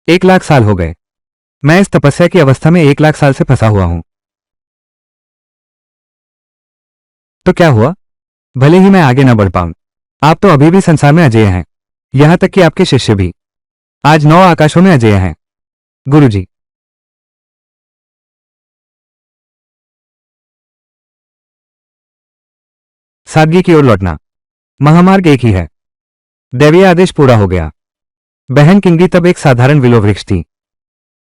1 लाख साल हो गए। मैं इस तपस्या की अवस्था में 1 लाख साल से फंसा हुआ हूं। तो क्या हुआ? भले ही मैं आगे न बढ़ पाऊं, आप तो अभी भी संसार में अजेय हैं। यहां तक कि आपके शिष्य भी आज 9 आकाशों में अजेय हैं। गुरुजी, सादगी की ओर लौटना। महामार्ग एक ही है। दैवीय आदेश पूरा हो गया। बहन किंगी तब एक साधारण विलो वृक्ष थी।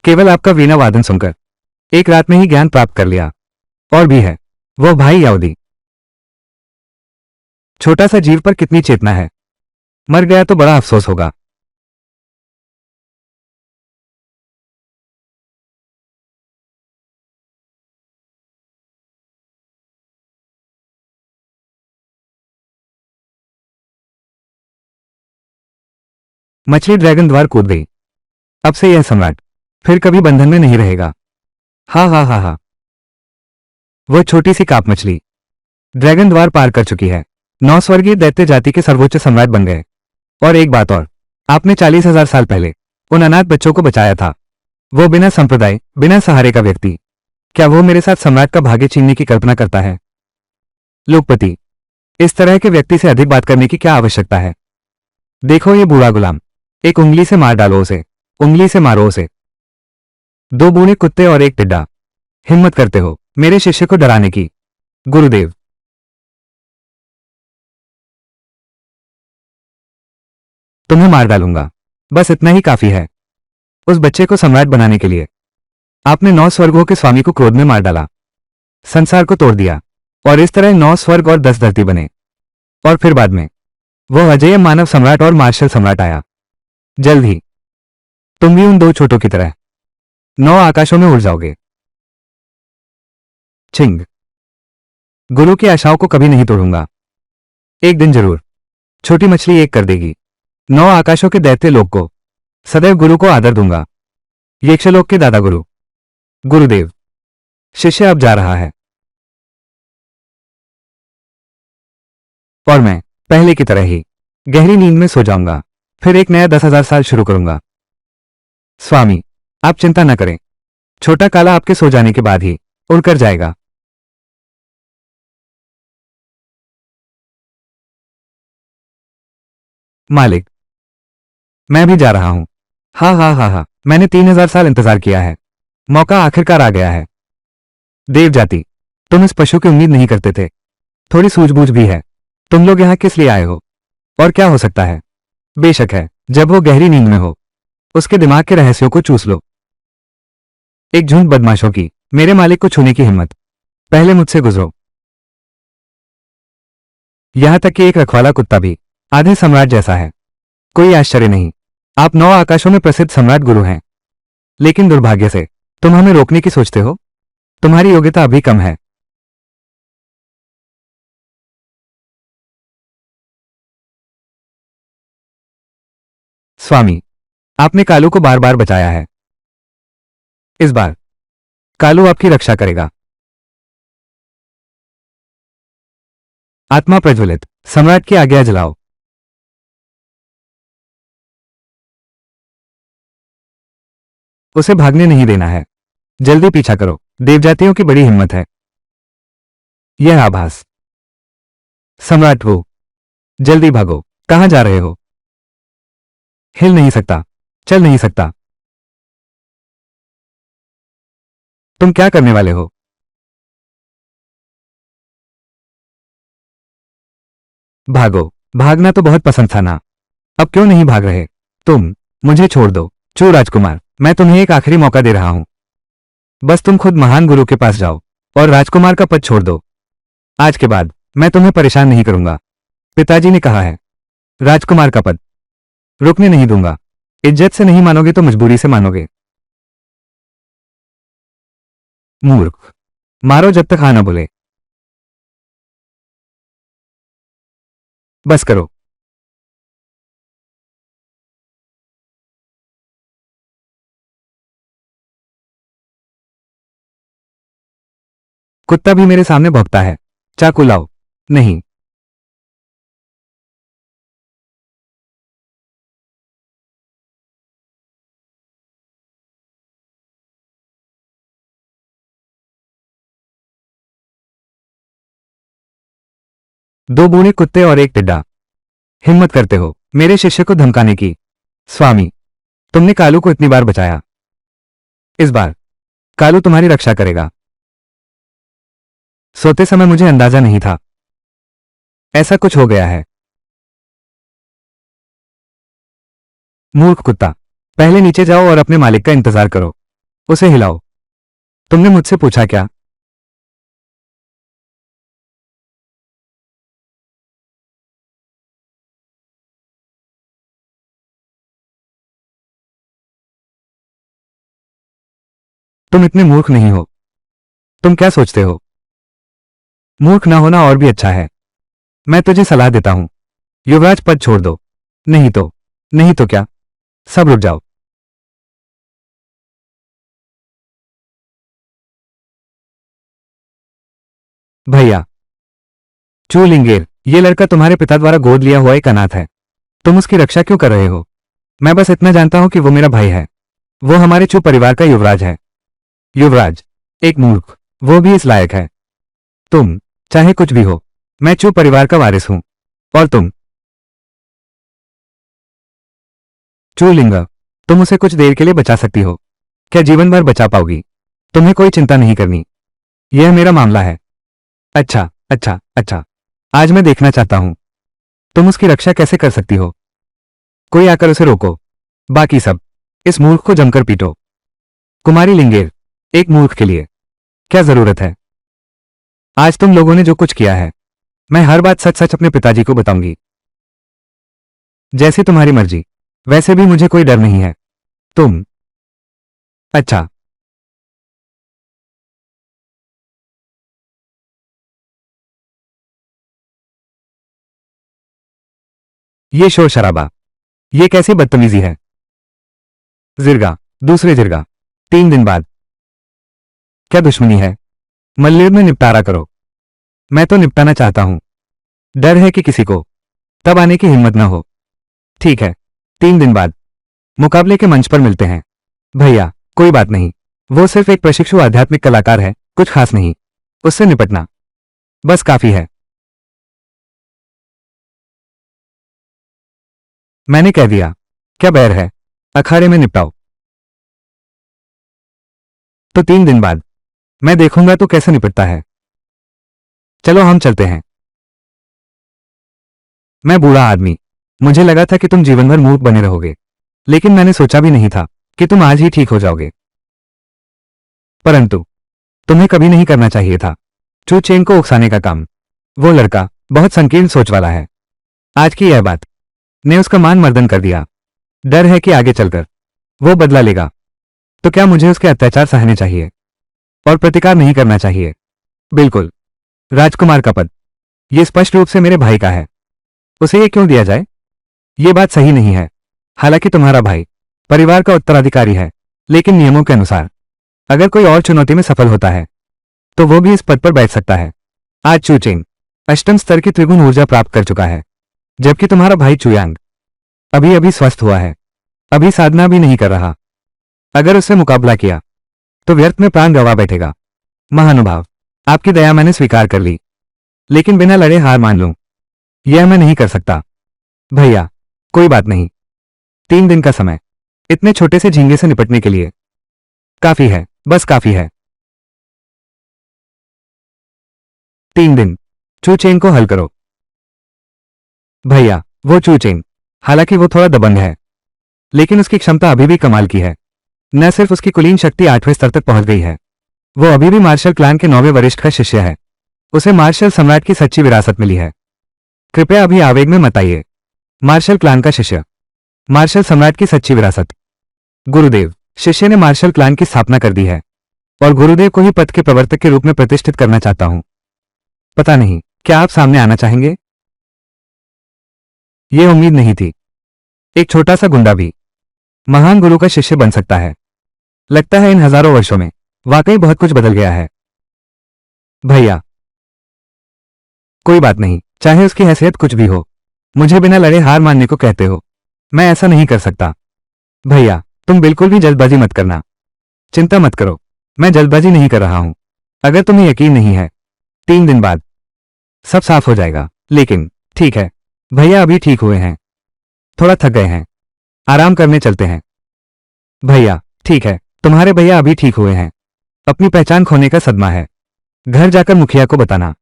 केवल आपका वीणा वादन सुनकर एक रात में ही ज्ञान प्राप्त कर लिया। और भी है, वो भाई याओदी। छोटा सा जीव पर कितनी चेतना है। मर गया तो बड़ा अफसोस होगा। मछली ड्रैगन द्वार कूद गई। अब से यह सम्राट फिर कभी बंधन में नहीं रहेगा। हा हा हा हा। वो छोटी सी काप मछली ड्रैगन द्वार पार कर चुकी है। 9 स्वर्गीय दैत्य जाति के सर्वोच्च सम्राट बन गए। और एक बात और, आपने 40,000 साल पहले उन अनाथ बच्चों को बचाया था। वो बिना संप्रदाय, बिना सहारे का व्यक्ति, क्या वो मेरे साथ सम्राट का भाग्य छीनने की कल्पना करता है? लोकपति, इस तरह के व्यक्ति से अधिक बात करने की क्या आवश्यकता है? देखो ये बूढ़ा गुलाम, एक उंगली से मार डालो उसे, उंगली से मारो उसे। 2 बूढ़े कुत्ते और एक टिड्डा हिम्मत करते हो मेरे शिष्य को डराने की? गुरुदेव, तुम्हें मार डालूंगा। बस इतना ही काफी है। उस बच्चे को सम्राट बनाने के लिए आपने 9 स्वर्गों के स्वामी को क्रोध में मार डाला, संसार को तोड़ दिया, और इस तरह 9 स्वर्ग और 10 धरती बने। और फिर बाद में वो अजेय मानव सम्राट और मार्शल सम्राट आया। जल्द ही तुम भी उन 2 छोटों की तरह 9 आकाशों में उड़ जाओगे। छिंग, गुरु की आशाओं को कभी नहीं तोड़ूंगा। एक दिन जरूर छोटी मछली एक कर देगी 9 आकाशों के दैत्य लोक को। सदैव गुरु को आदर दूंगा। यक्षलोक के दादा गुरु। गुरुदेव, शिष्य अब जा रहा है। और मैं पहले की तरह ही गहरी नींद में सो जाऊंगा। फिर एक नया 10,000 साल शुरू करूंगा। स्वामी, आप चिंता न करें। छोटा काला आपके सो जाने के बाद ही उड़कर जाएगा। मालिक, मैं भी जा रहा हूं। हा हा हा हा, मैंने 3,000 साल इंतजार किया है। मौका आखिरकार आ गया है। देव जाति, तुम इस पशु की उम्मीद नहीं करते थे। थोड़ी सूझबूझ भी है। तुम लोग यहां किस लिए आए हो? और क्या हो सकता है? बेशक है, जब वो गहरी नींद में हो उसके दिमाग के रहस्यों को चूस लो। एक झुंड बदमाशों की मेरे मालिक को छूने की हिम्मत, पहले मुझसे गुजरो। यहां तक कि एक रखवाला कुत्ता भी आधे सम्राट जैसा है। कोई आश्चर्य नहीं, आप 9 आकाशों में प्रसिद्ध सम्राट गुरु हैं। लेकिन दुर्भाग्य से तुम हमें रोकने की सोचते हो। तुम्हारी योग्यता अभी कम है। स्वामी, आपने कालू को बार बार बचाया है। इस बार कालू आपकी रक्षा करेगा। आत्मा प्रज्वलित, सम्राट की आज्ञा जलाओ। उसे भागने नहीं देना है। जल्दी पीछा करो। देवजातियों की बड़ी हिम्मत है। यह आभास। सम्राट वो, जल्दी भागो। कहां जा रहे हो? हिल नहीं सकता, चल नहीं सकता। तुम क्या करने वाले हो? भागो। भागना तो बहुत पसंद था ना। अब क्यों नहीं भाग रहे? तुम मुझे छोड़ दो। चू राजकुमार, मैं तुम्हें एक आखिरी मौका दे रहा हूं। बस तुम खुद महान गुरु के पास जाओ और राजकुमार का पद छोड़ दो। आज के बाद मैं तुम्हें परेशान नहीं करूंगा। पिताजी ने कहा है, राजकुमार का पद रुकने नहीं दूंगा। इज्जत से नहीं मानोगे तो मजबूरी से मानोगे। मूर्ख, मारो जब तक हाँ ना बोले। बस करो। कुत्ता भी मेरे सामने भौंकता है। चाकू लाओ। नहीं। दो बूढ़े कुत्ते और एक टिड्डा। हिम्मत करते हो मेरे शिष्य को धमकाने की। स्वामी, तुमने कालू को इतनी बार बचाया, इस बार कालू तुम्हारी रक्षा करेगा। सोते समय मुझे अंदाजा नहीं था ऐसा कुछ हो गया है। मूर्ख कुत्ता, पहले नीचे जाओ और अपने मालिक का इंतजार करो, उसे हिलाओ। तुमने मुझसे पूछा क्या? तुम इतने मूर्ख नहीं हो। तुम क्या सोचते हो? मूर्ख ना होना और भी अच्छा है। मैं तुझे सलाह देता हूं, युवराज पद छोड़ दो। नहीं तो क्या? सब रुक जाओ। भैया, चूलिंगेर, ये लड़का तुम्हारे पिता द्वारा गोद लिया हुआ एक अनाथ है। तुम उसकी रक्षा क्यों कर रहे हो? मैं बस इतना जानता हूं कि वो मेरा भाई है। वो हमारे चू परिवार का युवराज है। युवराज, एक मूर्ख, वो भी इस लायक है। तुम, चाहे कुछ भी हो, मैं चू परिवार का वारिस हूं। और तुम, चूलिंग, तुम उसे कुछ देर के लिए बचा सकती हो। क्या जीवन भर बचा पाओगी? तुम्हें कोई चिंता नहीं करनी, यह मेरा मामला है। अच्छा। आज मैं देखना चाहता हूं तुम उसकी रक्षा कैसे कर सकती हो। कोई आकर उसे रोको। बाकी सब, इस मूर्ख को जमकर पीटो। कुमारी लिंगेर, एक मूर्ख के लिए क्या जरूरत है? आज तुम लोगों ने जो कुछ किया है, मैं हर बात सच सच अपने पिताजी को बताऊंगी। जैसी तुम्हारी मर्जी, वैसे भी मुझे कोई डर नहीं है। तुम, अच्छा, ये शोर शराबा, ये कैसी बदतमीजी है? जिरगा, दूसरे जिरगा, 3 दिन बाद। क्या दुश्मनी है? मल्लेर में निपटारा करो। मैं तो निपटाना चाहता हूं, डर है कि किसी को तब आने की हिम्मत न हो। ठीक है, 3 दिन बाद मुकाबले के मंच पर मिलते हैं। भैया, कोई बात नहीं, वो सिर्फ एक प्रशिक्षु आध्यात्मिक कलाकार है, कुछ खास नहीं। उससे निपटना बस काफी है। मैंने कह दिया, क्या बैर है? अखाड़े में निपटाओ। तो 3 दिन बाद मैं देखूंगा तो कैसे निपटता है। चलो हम चलते हैं। मैं बूढ़ा आदमी, मुझे लगा था कि तुम जीवन भर मूर्ख बने रहोगे, लेकिन मैंने सोचा भी नहीं था कि तुम आज ही ठीक हो जाओगे। परंतु तुम्हें कभी नहीं करना चाहिए था चू चेंग को उकसाने का काम। वो लड़का बहुत संकीर्ण सोच वाला है। आज की यह बात ने उसका मान मर्दन कर दिया। डर है कि आगे चलकर वो बदला लेगा, तो क्या मुझे उसके अत्याचार सहने चाहिए और प्रतिकार नहीं करना चाहिए? बिल्कुल। राजकुमार का पद यह स्पष्ट रूप से मेरे भाई का है, उसे ये क्यों दिया जाए? ये बात सही नहीं है। हालांकि तुम्हारा भाई परिवार का उत्तराधिकारी है, लेकिन नियमों के अनुसार अगर कोई और चुनौती में सफल होता है तो वो भी इस पद पर बैठ सकता है। आज चूचेंग अष्टम स्तर की त्रिगुण ऊर्जा प्राप्त कर चुका है, जबकि तुम्हारा भाई चुयांग अभी अभी स्वस्थ हुआ है, अभी साधना भी नहीं कर रहा। अगर उससे मुकाबला किया तो व्यर्थ में प्राण गंवा बैठेगा। महानुभाव, आपकी दया मैंने स्वीकार कर ली, लेकिन बिना लड़े हार मान लूं, यह मैं नहीं कर सकता। भैया, कोई बात नहीं, 3 दिन का समय इतने छोटे से झींगे से निपटने के लिए काफी है, बस काफी है। 3 दिन, चूचेंग को हल करो। भैया, वो चूचेंग, हालांकि वो थोड़ा दबंग है, लेकिन उसकी क्षमता अभी भी कमाल की है। न सिर्फ उसकी कुलीन शक्ति 8वें स्तर तक पहुंच गई है, वो अभी भी मार्शल क्लान के 9वें वरिष्ठ का शिष्य है। उसे मार्शल सम्राट की सच्ची विरासत मिली है। कृपया अभी आवेग में मत आइए। मार्शल क्लान का शिष्य, मार्शल सम्राट की सच्ची विरासत। गुरुदेव, शिष्य ने मार्शल क्लान की स्थापना कर दी है और गुरुदेव को ही पथ के प्रवर्तक के रूप में प्रतिष्ठित करना चाहता हूं। पता नहीं, क्या आप सामने आना चाहेंगे? यह उम्मीद नहीं थी। एक छोटा सा गुंडा भी महान गुरु का शिष्य बन सकता है। लगता है इन हजारों वर्षों में वाकई बहुत कुछ बदल गया है। भैया, कोई बात नहीं, चाहे उसकी हैसियत कुछ भी हो, मुझे बिना लड़े हार मानने को कहते हो, मैं ऐसा नहीं कर सकता। भैया, तुम बिल्कुल भी जल्दबाजी मत करना। चिंता मत करो, मैं जल्दबाजी नहीं कर रहा हूं। अगर तुम्हें यकीन नहीं है, 3 दिन बाद सब साफ हो जाएगा। लेकिन ठीक है, भैया अभी ठीक हुए हैं, थोड़ा थक गए हैं, आराम करने चलते हैं। भैया ठीक है, तुम्हारे भैया अभी ठीक हुए हैं, अपनी पहचान खोने का सदमा है, घर जाकर मुखिया को बताना।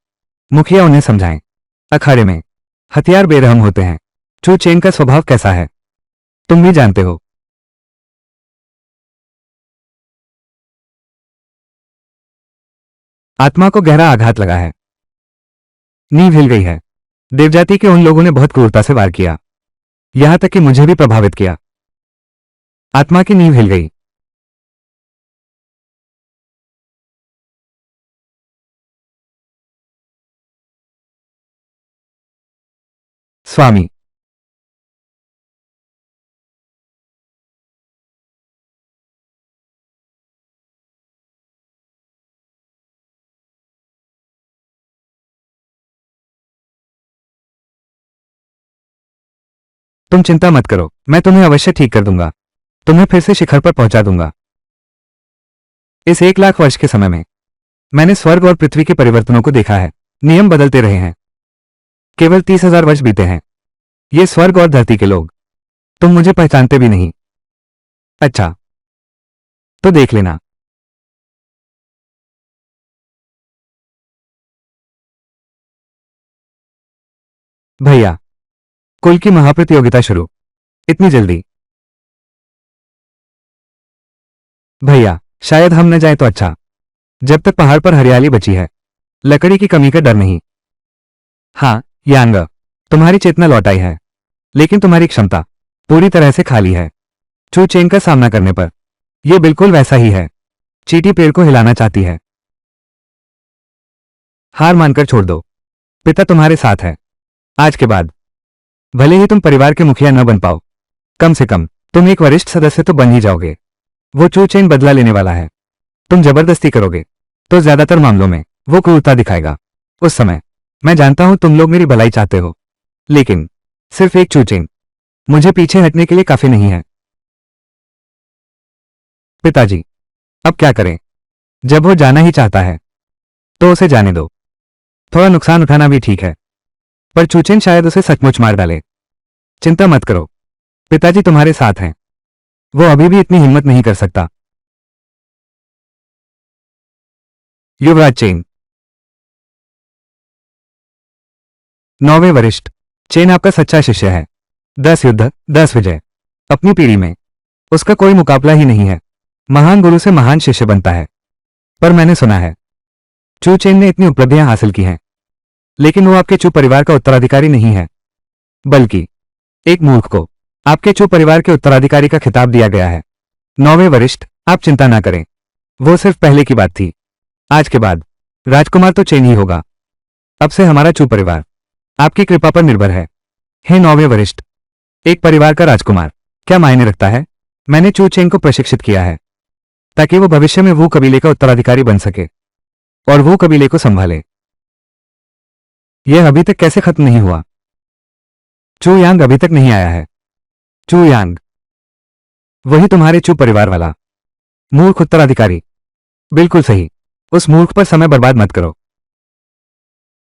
मुखिया उन्हें समझाएं। अखाड़े में हथियार बेरहम होते हैं। चू चेन का स्वभाव कैसा है तुम भी जानते हो। आत्मा को गहरा आघात लगा है, नींव हिल गई है। देवजाति के उन लोगों ने बहुत क्रूरता से वार किया, यहां तक कि मुझे भी प्रभावित किया। आत्मा की नींव हिल गई। स्वामी तुम चिंता मत करो, मैं तुम्हें अवश्य ठीक कर दूंगा, तुम्हें फिर से शिखर पर पहुंचा दूंगा। इस 1 लाख वर्ष के समय में मैंने स्वर्ग और पृथ्वी के परिवर्तनों को देखा है। नियम बदलते रहे हैं, केवल 30,000 वर्ष बीते हैं। ये स्वर्ग और धरती के लोग, तुम मुझे पहचानते भी नहीं। अच्छा, तो देख लेना। भैया कुल की महाप्रतियोगिता शुरू, इतनी जल्दी? भैया शायद हम न जाए तो अच्छा, जब तक पहाड़ पर हरियाली बची है, लकड़ी की कमी का डर नहीं। हाँ यांग, तुम्हारी चेतना लौट आई है, लेकिन तुम्हारी क्षमता पूरी तरह से खाली है। चू चेंग का सामना करने पर यह बिल्कुल वैसा ही है। चींटी पेड़ को हिलाना चाहती है। हार मानकर छोड़ दो, पिता तुम्हारे साथ है। आज के बाद भले ही तुम परिवार के मुखिया न बन पाओ, कम से कम तुम एक वरिष्ठ सदस्य तो बन ही जाओगे। वो चू चेन बदला लेने वाला है। तुम जबरदस्ती करोगे तो ज्यादातर मामलों में वो क्रूरता दिखाएगा। उस समय मैं जानता हूं तुम लोग मेरी भलाई चाहते हो, लेकिन सिर्फ एक चू चेन मुझे पीछे हटने के लिए काफी नहीं है। पिताजी अब क्या करें? जब वो जाना ही चाहता है तो उसे जाने दो। थोड़ा नुकसान उठाना भी ठीक है, पर चूचेन शायद उसे सचमुच मार डाले। चिंता मत करो, पिताजी तुम्हारे साथ हैं। वो अभी भी इतनी हिम्मत नहीं कर सकता। युवराज चेन, 9वें वरिष्ठ। चेन आपका सच्चा शिष्य है। 10 युद्ध 10 विजय। अपनी पीढ़ी में उसका कोई मुकाबला ही नहीं है। महान गुरु से महान शिष्य बनता है। पर मैंने सुना है चू चेन ने इतनी उपलब्धियां हासिल की हैं, लेकिन वो आपके चू परिवार का उत्तराधिकारी नहीं है, बल्कि एक मूर्ख को आपके चू परिवार के उत्तराधिकारी का खिताब दिया गया है। 9वें वरिष्ठ, आप चिंता ना करें, वो सिर्फ पहले की बात थी। आज के बाद राजकुमार तो चेन ही होगा। अब से हमारा चू परिवार आपकी कृपा पर निर्भर है। हे 9वें वरिष्ठ, एक परिवार का राजकुमार क्या मायने रखता है? मैंने चू चेन को प्रशिक्षित किया है ताकि वो भविष्य में वो कबीले का उत्तराधिकारी बन सके और वो कबीले को संभाले। यह अभी तक कैसे खत्म नहीं हुआ? चू यांग अभी तक नहीं आया है। चू यांग, वही तुम्हारे चू परिवार वाला मूर्ख उत्तराधिकारी। बिल्कुल सही, उस मूर्ख पर समय बर्बाद मत करो।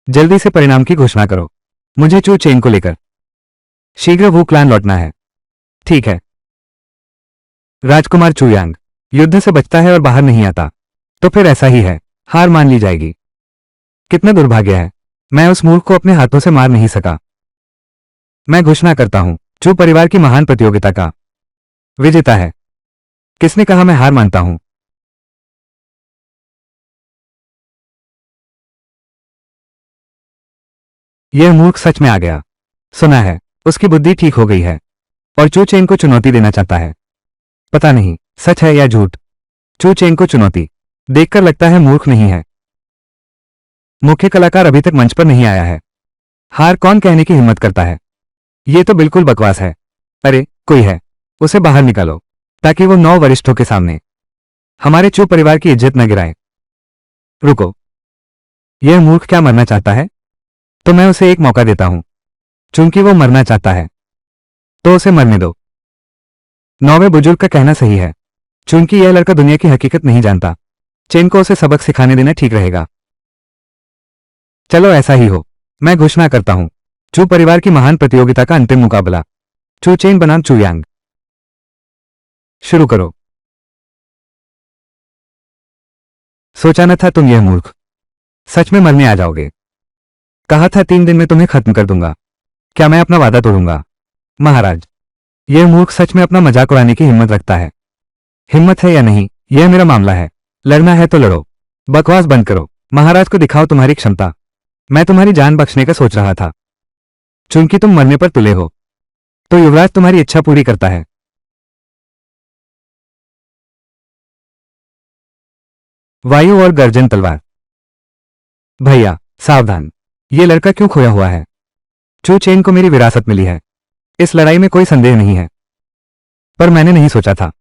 जल्दी से परिणाम की घोषणा करो। मुझे चू चेन को लेकर शीघ्र वो क्लान लौटना है। ठीक है। राजकुमार चू यांग युद्ध से बचता है और बाहर नहीं आता, तो फिर ऐसा ही है, हार मान ली जाएगी। कितना दुर्भाग्य है, मैं उस मूर्ख को अपने हाथों से मार नहीं सका। मैं घोषणा करता हूं, चू परिवार की महान प्रतियोगिता का विजेता है। किसने कहा मैं हार मानता हूं? यह मूर्ख सच में आ गया। सुना है उसकी बुद्धि ठीक हो गई है और चू चेन को चुनौती देना चाहता है। पता नहीं सच है या झूठ। चू चेन को चुनौती देखकर लगता है मूर्ख नहीं है। मुख्य कलाकार अभी तक मंच पर नहीं आया है। हार कौन कहने की हिम्मत करता है? यह तो बिल्कुल बकवास है। अरे कोई है, उसे बाहर निकालो ताकि वो 9 वरिष्ठों के सामने हमारे चू परिवार की इज्जत न गिराए। रुको, यह मूर्ख क्या मरना चाहता है? तो मैं उसे एक मौका देता हूं। चूंकि वो मरना चाहता है तो उसे मरने दो। 9वें बुजुर्ग का कहना सही है। चूंकि यह लड़का दुनिया की हकीकत नहीं जानता, चेन को उसे सबक सिखाने देना ठीक रहेगा। चलो ऐसा ही हो। मैं घोषणा करता हूं, चू परिवार की महान प्रतियोगिता का अंतिम मुकाबला। चू चेन बनाम चू यांग। शुरू करो। सोचा न था तुम यह मूर्ख, सच में मरने आ जाओगे। कहा था 3 दिन में तुम्हें खत्म कर दूंगा। क्या मैं अपना वादा तोड़ूंगा? महाराज, यह मूर्ख सच में अपना मजाक उड़ाने की हिम्मत रखता है। हिम्मत है या नहीं, यह मेरा मामला है। लड़ना है तो लड़ो, बकवास बंद करो। महाराज को दिखाओ तुम्हारी क्षमता। मैं तुम्हारी जान बख्शने का सोच रहा था, चूंकि तुम मरने पर तुले हो तो युवराज तुम्हारी इच्छा पूरी करता है। वायु और गर्जन तलवार। भैया सावधान, ये लड़का क्यों खोया हुआ है? चू चेन को मेरी विरासत मिली है, इस लड़ाई में कोई संदेह नहीं है। पर मैंने नहीं सोचा था,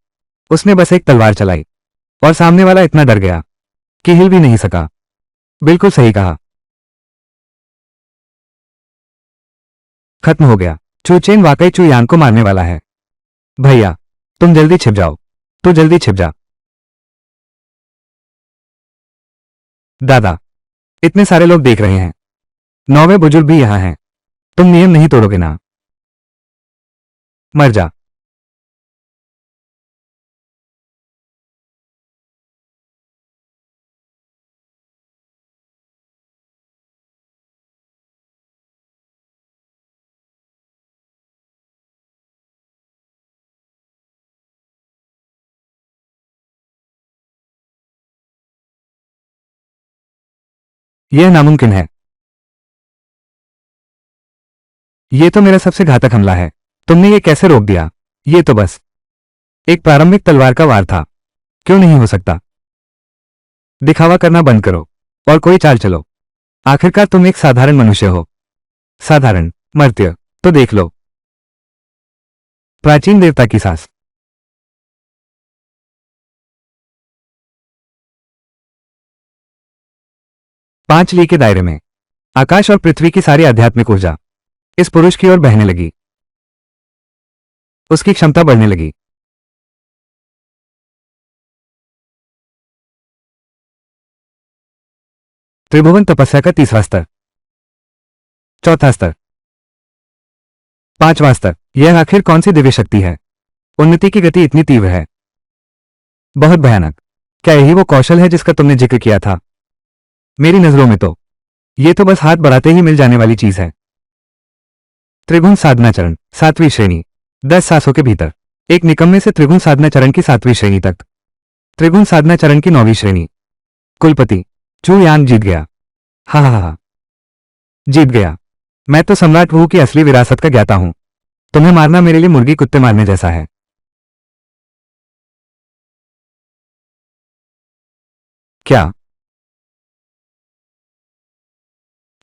उसने बस एक तलवार चलाई और सामने वाला इतना डर गया कि हिल भी नहीं सका। बिल्कुल सही कहा, खत्म हो गया। चू चेन वाकई चू यांग को मारने वाला है। भैया तुम जल्दी छिप जाओ, तू जल्दी छिप जा। दादा, इतने सारे लोग देख रहे हैं, 9वें बुजुर्ग भी यहां हैं। तुम नियम नहीं तोड़ोगे ना? मर जा। यह नामुमकिन है। यह तो मेरा सबसे घातक हमला है। तुमने ये कैसे रोक दिया? ये तो बस एक प्रारंभिक तलवार का वार था। क्यों नहीं हो सकता? दिखावा करना बंद करो और कोई चाल चलो। आखिरकार तुम एक साधारण मनुष्य हो। साधारण मर्त्य तो देख लो। प्राचीन देवता की सांस। 5 ली के दायरे में आकाश और पृथ्वी की सारी आध्यात्मिक ऊर्जा इस पुरुष की ओर बहने लगी। उसकी क्षमता बढ़ने लगी। त्रिभुवन तपस्या का 3रा स्तर, 4था स्तर, 5वां स्तर। यह आखिर कौन सी दिव्य शक्ति है? उन्नति की गति इतनी तीव्र है, बहुत भयानक। क्या यही वो कौशल है जिसका तुमने जिक्र किया था? मेरी नजरों में तो ये तो बस हाथ बढ़ाते ही मिल जाने वाली चीज है। त्रिगुण साधना चरण 7वीं श्रेणी, 10 सांसों के भीतर। एक निकम्मे से त्रिगुण साधना चरण की 7वीं श्रेणी तक। त्रिगुण साधना चरण की 9वीं श्रेणी। कुलपति चू यांग जीत गया। हा हा हा, जीत गया। मैं तो सम्राट वू की असली विरासत का ज्ञाता हूं। तुम्हें मारना मेरे लिए मुर्गी कुत्ते मारने जैसा है। क्या?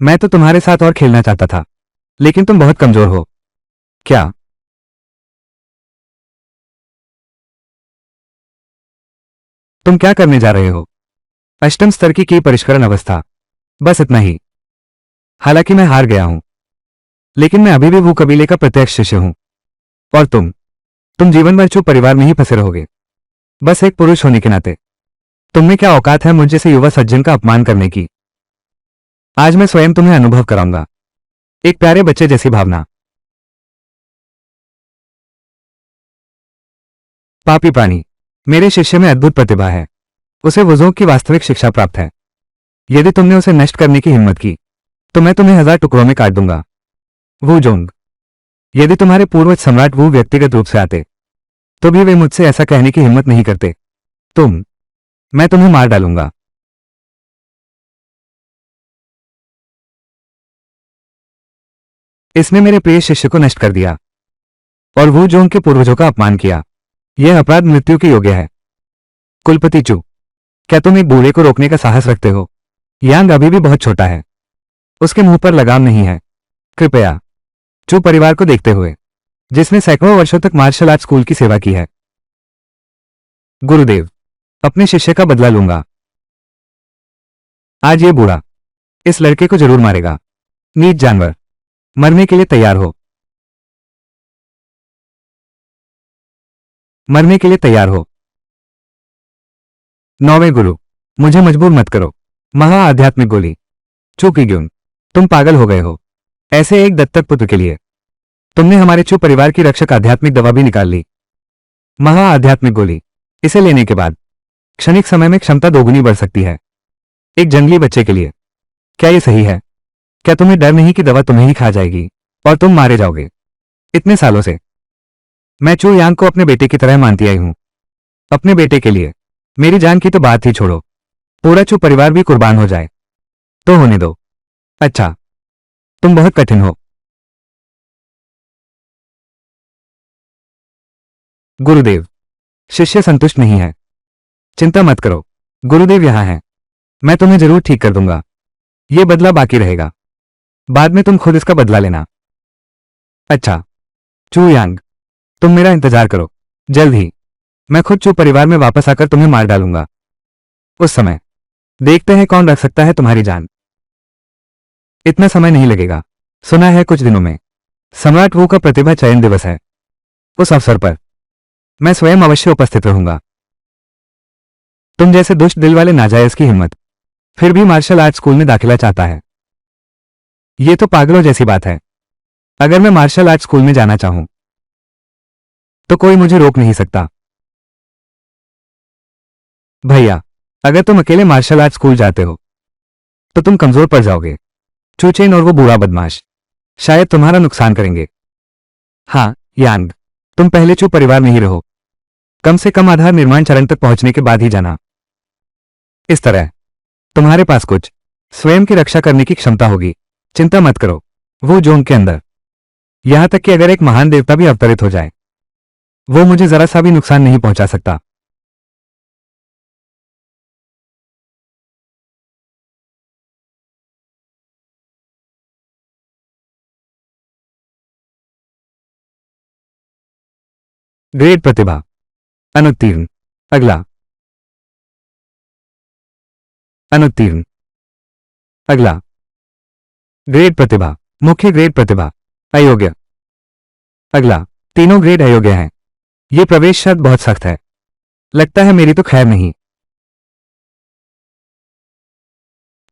मैं तो तुम्हारे साथ और खेलना चाहता था, लेकिन तुम बहुत कमजोर हो। क्या? तुम क्या करने जा रहे हो? अष्टम स्तर की परिष्करण अवस्था, बस इतना ही। हालांकि मैं हार गया हूं, लेकिन मैं अभी भी वो कबीले का प्रत्यक्ष शिष्य हूं। और तुम जीवन भर चुप परिवार में ही फंसे रहोगे, बस एक पुरुष होने के नाते। तुमने क्या औकात है मुझ जैसे युवा सज्जन का अपमान करने की? आज मैं स्वयं तुम्हें अनुभव कराऊंगा, एक प्यारे बच्चे जैसी भावना। पापी प्राणी, मेरे शिष्य में अद्भुत प्रतिभा है। उसे वुज़ोंग की वास्तविक शिक्षा प्राप्त है। यदि तुमने उसे नष्ट करने की हिम्मत की तो मैं तुम्हें 1000 टुकड़ों में काट दूंगा। वू जोंग, यदि तुम्हारे पूर्वज सम्राट वू व्यक्तिगत रूप से आते तो भी वे मुझसे ऐसा कहने की हिम्मत नहीं करते। मैं तुम्हें मार डालूंगा। इसने मेरे प्रिय शिष्य को नष्ट कर दिया और वू जोंग के पूर्वजों का अपमान किया। यह अपराध मृत्यु के योग्य है। कुलपति चू, क्या तुम एक बूढ़े को रोकने का साहस रखते हो? यांग अभी भी बहुत छोटा है, उसके मुंह पर लगाम नहीं है। कृपया। चू परिवार को देखते हुए, जिसने सैकड़ों वर्षों तक मार्शल आर्ट स्कूल की सेवा की है। गुरुदेव, अपने शिष्य का बदला लूंगा। आज ये बूढ़ा इस लड़के को जरूर मारेगा। नीच जानवर, मरने के लिए तैयार हो। मरने के लिए तैयार हो। 9वें गुरु, मुझे मजबूर मत करो। महा आध्यात्मिक गोली। चू की ग्यून, तुम पागल हो गए हो। ऐसे एक दत्तक पुत्र के लिए तुमने हमारे चू परिवार की रक्षक आध्यात्मिक दवा भी निकाल ली, महा आध्यात्मिक गोली। इसे लेने के बाद क्षणिक समय में क्षमता दोगुनी बढ़ सकती है, एक जंगली बच्चे के लिए। क्या यह सही है? क्या तुम्हें डर नहीं कि दवा तुम्हें ही खा जाएगी और तुम मारे जाओगे? इतने सालों से मैं चू यांग को अपने बेटे की तरह मानती आई हूं। अपने बेटे के लिए मेरी जान की तो बात ही छोड़ो, पूरा चू परिवार भी कुर्बान हो जाए तो होने दो। अच्छा, तुम बहुत कठिन हो। गुरुदेव, शिष्य संतुष्ट नहीं है। चिंता मत करो, गुरुदेव यहां हैं। मैं तुम्हें जरूर ठीक कर दूंगा। ये बदला बाकी रहेगा, बाद में तुम खुद इसका बदला लेना। अच्छा, चू यांग, तुम मेरा इंतजार करो। जल्द ही मैं खुद चू परिवार में वापस आकर तुम्हें मार डालूंगा। उस समय देखते हैं कौन रख सकता है तुम्हारी जान। इतना समय नहीं लगेगा। सुना है कुछ दिनों में सम्राट वू का प्रतिभा चयन दिवस है। उस अवसर पर मैं स्वयं अवश्य उपस्थित रहूंगा। तुम जैसे दुष्ट दिल वाले नाजायज की हिम्मत फिर भी मार्शल आर्ट स्कूल में दाखिला चाहता है। यह तो पागलों जैसी बात है। अगर मैं मार्शल आर्ट स्कूल में जाना चाहूं तो कोई मुझे रोक नहीं सकता। भैया, अगर तुम अकेले मार्शल आर्ट स्कूल जाते हो तो तुम कमजोर पड़ जाओगे। चूचेन और वो बुरा बदमाश शायद तुम्हारा नुकसान करेंगे। हाँ यांग, तुम पहले चू परिवार में ही रहो। कम से कम आधार निर्माण चरण तक पहुंचने के बाद ही जाना। इस तरह तुम्हारे पास कुछ स्वयं की रक्षा करने की क्षमता होगी। चिंता मत करो, वो जोंग के अंदर यहां तक कि अगर एक महान देवता भी अवतरित हो जाए वो मुझे जरा सा भी नुकसान नहीं पहुंचा सकता। ग्रेड प्रतिभा अनुत्तीर्ण। अगला। अनुत्तीर्ण। अगला। ग्रेड प्रतिभा मुख्य ग्रेड प्रतिभा अयोग्य। अगला। तीनों ग्रेड अयोग्य हैं। ये प्रवेश शर्त बहुत सख्त है। लगता है मेरी तो खैर नहीं।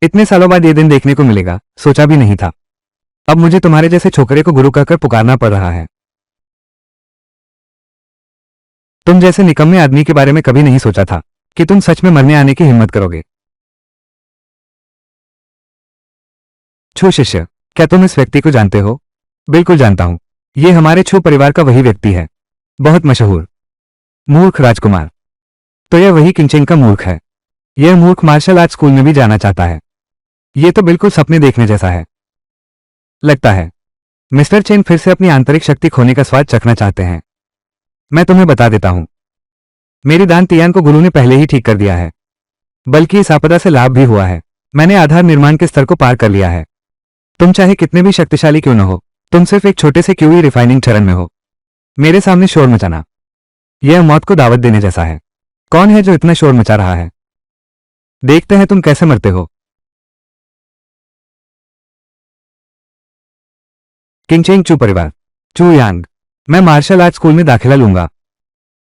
इतने सालों बाद ये दिन देखने को मिलेगा, सोचा भी नहीं था। अब मुझे तुम्हारे जैसे छोकरे को गुरु कहकर पुकारना पड़ रहा है। तुम जैसे निकम्मे आदमी के बारे में कभी नहीं सोचा था कि तुम सच में मरने आने की हिम्मत करोगे। छू शिष्य, क्या तुम इस व्यक्ति को जानते हो? बिल्कुल जानता हूं। ये हमारे छू परिवार का वही व्यक्ति है, बहुत मशहूर मूर्ख राजकुमार। तो यह वही किंगचेन का मूर्ख है। यह मूर्ख मार्शल आर्ट स्कूल में भी जाना चाहता है। यह तो बिल्कुल सपने देखने जैसा है। लगता है मिस्टर चेन फिर से अपनी आंतरिक शक्ति खोने का स्वाद चखना चाहते हैं। मैं तुम्हें बता देता हूं, मेरी दान तियान को गुरु ने पहले ही ठीक कर दिया है, बल्कि इस आपदा से लाभ भी हुआ है। मैंने आधार निर्माण के स्तर को पार कर लिया है। तुम चाहे कितने भी शक्तिशाली क्यों न हो, तुम सिर्फ एक छोटे से क्यूई रिफाइनिंग चरण में हो। मेरे सामने शोर मचाना यह मौत को दावत देने जैसा है। कौन है जो इतना शोर मचा रहा है? देखते हैं तुम कैसे मरते हो। किंगचेन चू परिवार। चू यांग, मैं मार्शल आर्ट स्कूल में दाखिला लूंगा।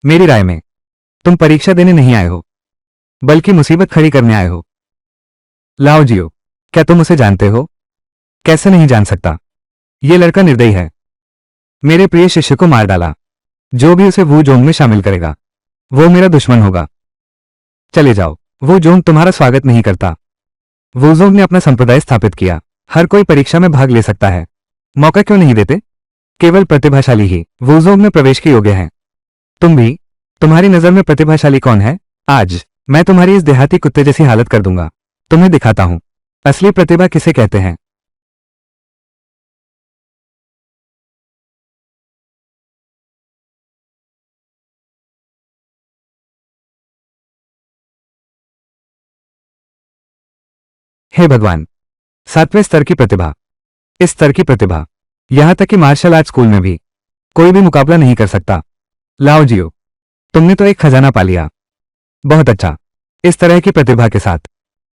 मेरी राय में तुम परीक्षा देने नहीं आए हो, बल्कि मुसीबत खड़ी करने आए हो। लाओ जियो, क्या तुम उसे जानते हो? कैसे नहीं जान सकता। यह लड़का निर्दयी है। मेरे प्रिय शिष्य को मार डाला। जो भी उसे वू जोंग में शामिल करेगा वो मेरा दुश्मन होगा। चले जाओ, वो जोंग तुम्हारा स्वागत नहीं करता। वूजोंग ने अपना संप्रदाय स्थापित किया। हर कोई परीक्षा में भाग ले सकता है। मौका क्यों नहीं देते? केवल प्रतिभाशाली ही वूजोंग में प्रवेश के योग्य हैं। तुम भी। तुम्हारी नजर में प्रतिभाशाली कौन है? आज मैं तुम्हारी इस देहाती कुत्ते जैसी हालत कर दूंगा। तुम्हें दिखाता हूं असली प्रतिभा किसे कहते हैं। हे भगवान, 7वें स्तर की प्रतिभा। इस स्तर की प्रतिभा यहां तक कि मार्शल आर्ट स्कूल में भी कोई भी मुकाबला नहीं कर सकता। लाओ जियो, तुमने तो एक खजाना पा लिया। बहुत अच्छा। इस तरह की प्रतिभा के साथ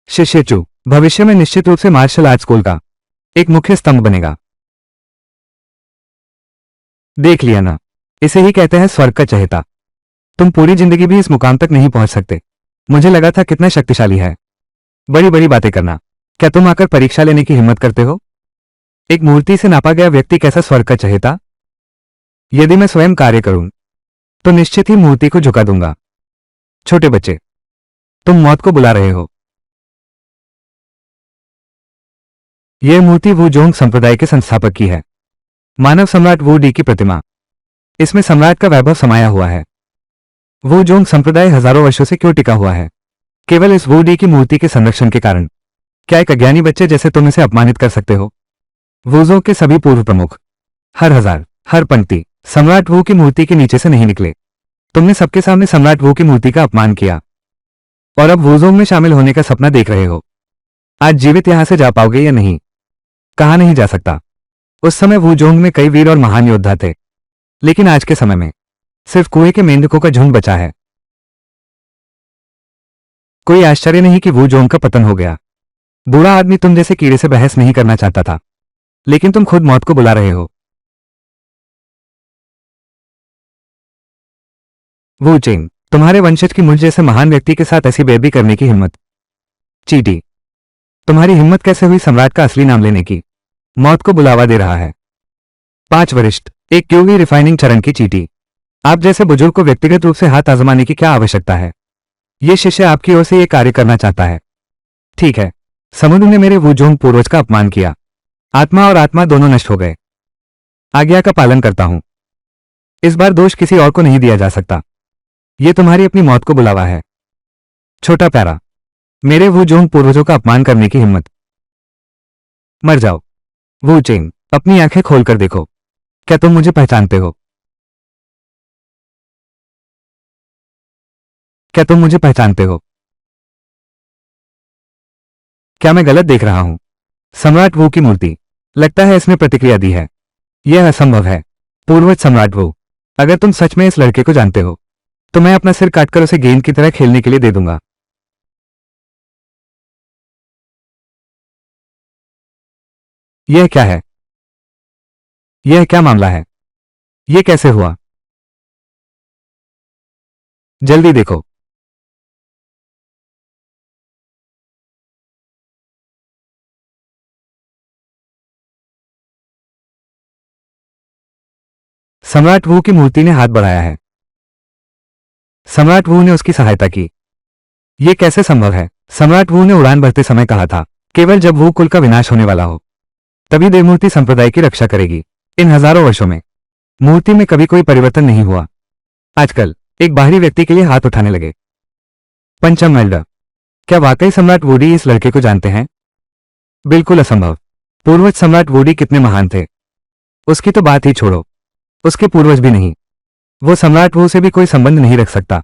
शिष्य चू भविष्य में निश्चित रूप से मार्शल आर्ट स्कूल का एक मुख्य स्तंभ बनेगा। देख लिया ना, इसे ही कहते हैं स्वर्ग का चहेता। तुम पूरी जिंदगी भी इस मुकाम तक नहीं पहुंच सकते। मुझे लगा था कितना शक्तिशाली है। बड़ी बड़ी बातें करना। क्या तुम आकर परीक्षा लेने की हिम्मत करते हो? एक मूर्ति से नापा गया व्यक्ति कैसा स्वर्ग का चहेता? यदि मैं स्वयं कार्य करूं तो निश्चित ही मूर्ति को झुका दूंगा। छोटे बच्चे, तुम मौत को बुला रहे हो। यह मूर्ति वू जोंग संप्रदाय के संस्थापक की है, मानव सम्राट वू डी की प्रतिमा। इसमें सम्राट का वैभव समाया हुआ है। वू जोंग संप्रदाय हजारों वर्षों से क्यों टिका हुआ है? केवल इस वू डी की मूर्ति के संरक्षण के कारण। क्या एक अज्ञानी बच्चे जैसे तुम इसे अपमानित कर सकते हो? वूजों के सभी पूर्व प्रमुख हर हजार, हर पंक्ति सम्राट वू की मूर्ति के नीचे से नहीं निकले। तुमने सबके सामने सम्राट वू की मूर्ति का अपमान किया और अब वूजोंग में शामिल होने का सपना देख रहे हो। आज जीवित यहां से जा पाओगे या नहीं? कहा नहीं जा सकता। उस समय वूजोंग में कई वीर और महान योद्धा थे, लेकिन आज के समय में सिर्फ कुएं के मेंढकों का झुंड बचा है। कोई आश्चर्य नहीं कि वूजोंग का पतन हो गया। बूढ़ा आदमी तुम जैसे कीड़े से बहस नहीं करना चाहता था, लेकिन तुम खुद मौत को बुला रहे हो। वू चेंग, तुम्हारे वंशज की मुझ जैसे महान व्यक्ति के साथ ऐसी बेइज्जती करने की हिम्मत? चीटी, तुम्हारी हिम्मत कैसे हुई सम्राट का असली नाम लेने की? मौत को बुलावा दे रहा है। 5 वरिष्ठ, एक क्यूवी रिफाइनिंग चरण की चीटी। आप जैसे बुजुर्ग को व्यक्तिगत रूप से हाथ आजमाने की क्या आवश्यकता है? यह शिष्य आपकी ओर से यह कार्य करना चाहता है। ठीक है, समुद्र ने मेरे वूजोंग पूर्वज का अपमान किया। आत्मा और आत्मा दोनों नष्ट हो गए। आज्ञा का पालन करता हूं। इस बार दोष किसी और को नहीं दिया जा सकता। यह तुम्हारी अपनी मौत को बुलावा है। छोटा प्यारा, मेरे वूजोंग पूर्वजों का अपमान करने की हिम्मत? मर जाओ। वू चेंग, अपनी आंखें खोलकर देखो। क्या तुम मुझे पहचानते हो? क्या तुम मुझे पहचानते हो? क्या मैं गलत देख रहा हूं? सम्राट वू की मूर्ति। लगता है इसने प्रतिक्रिया दी है। यह असंभव है। पूर्वज सम्राट वू, अगर तुम सच में इस लड़के को जानते हो तो मैं अपना सिर काटकर उसे गेंद की तरह खेलने के लिए दे दूंगा। यह क्या है? यह क्या मामला है? यह कैसे हुआ? जल्दी देखो। सम्राट वू की मूर्ति ने हाथ बढ़ाया है। सम्राट वू ने उसकी सहायता की। यह कैसे संभव है? सम्राट वू ने उड़ान भरते समय कहा था, केवल जब वू कुल का विनाश होने वाला हो तभी देवमूर्ति संप्रदाय की रक्षा करेगी। इन हजारों वर्षों में मूर्ति में कभी कोई परिवर्तन नहीं हुआ। आजकल एक बाहरी व्यक्ति के लिए हाथ उठाने लगे। पंचम एल्डर, क्या वाकई सम्राट वूडी इस लड़के को जानते हैं? बिल्कुल असंभव। पूर्वज सम्राट वूडी कितने महान थे, उसकी तो बात ही छोड़ो। उसके पूर्वज भी नहीं। वो सम्राट वू से भी कोई संबंध नहीं रख सकता।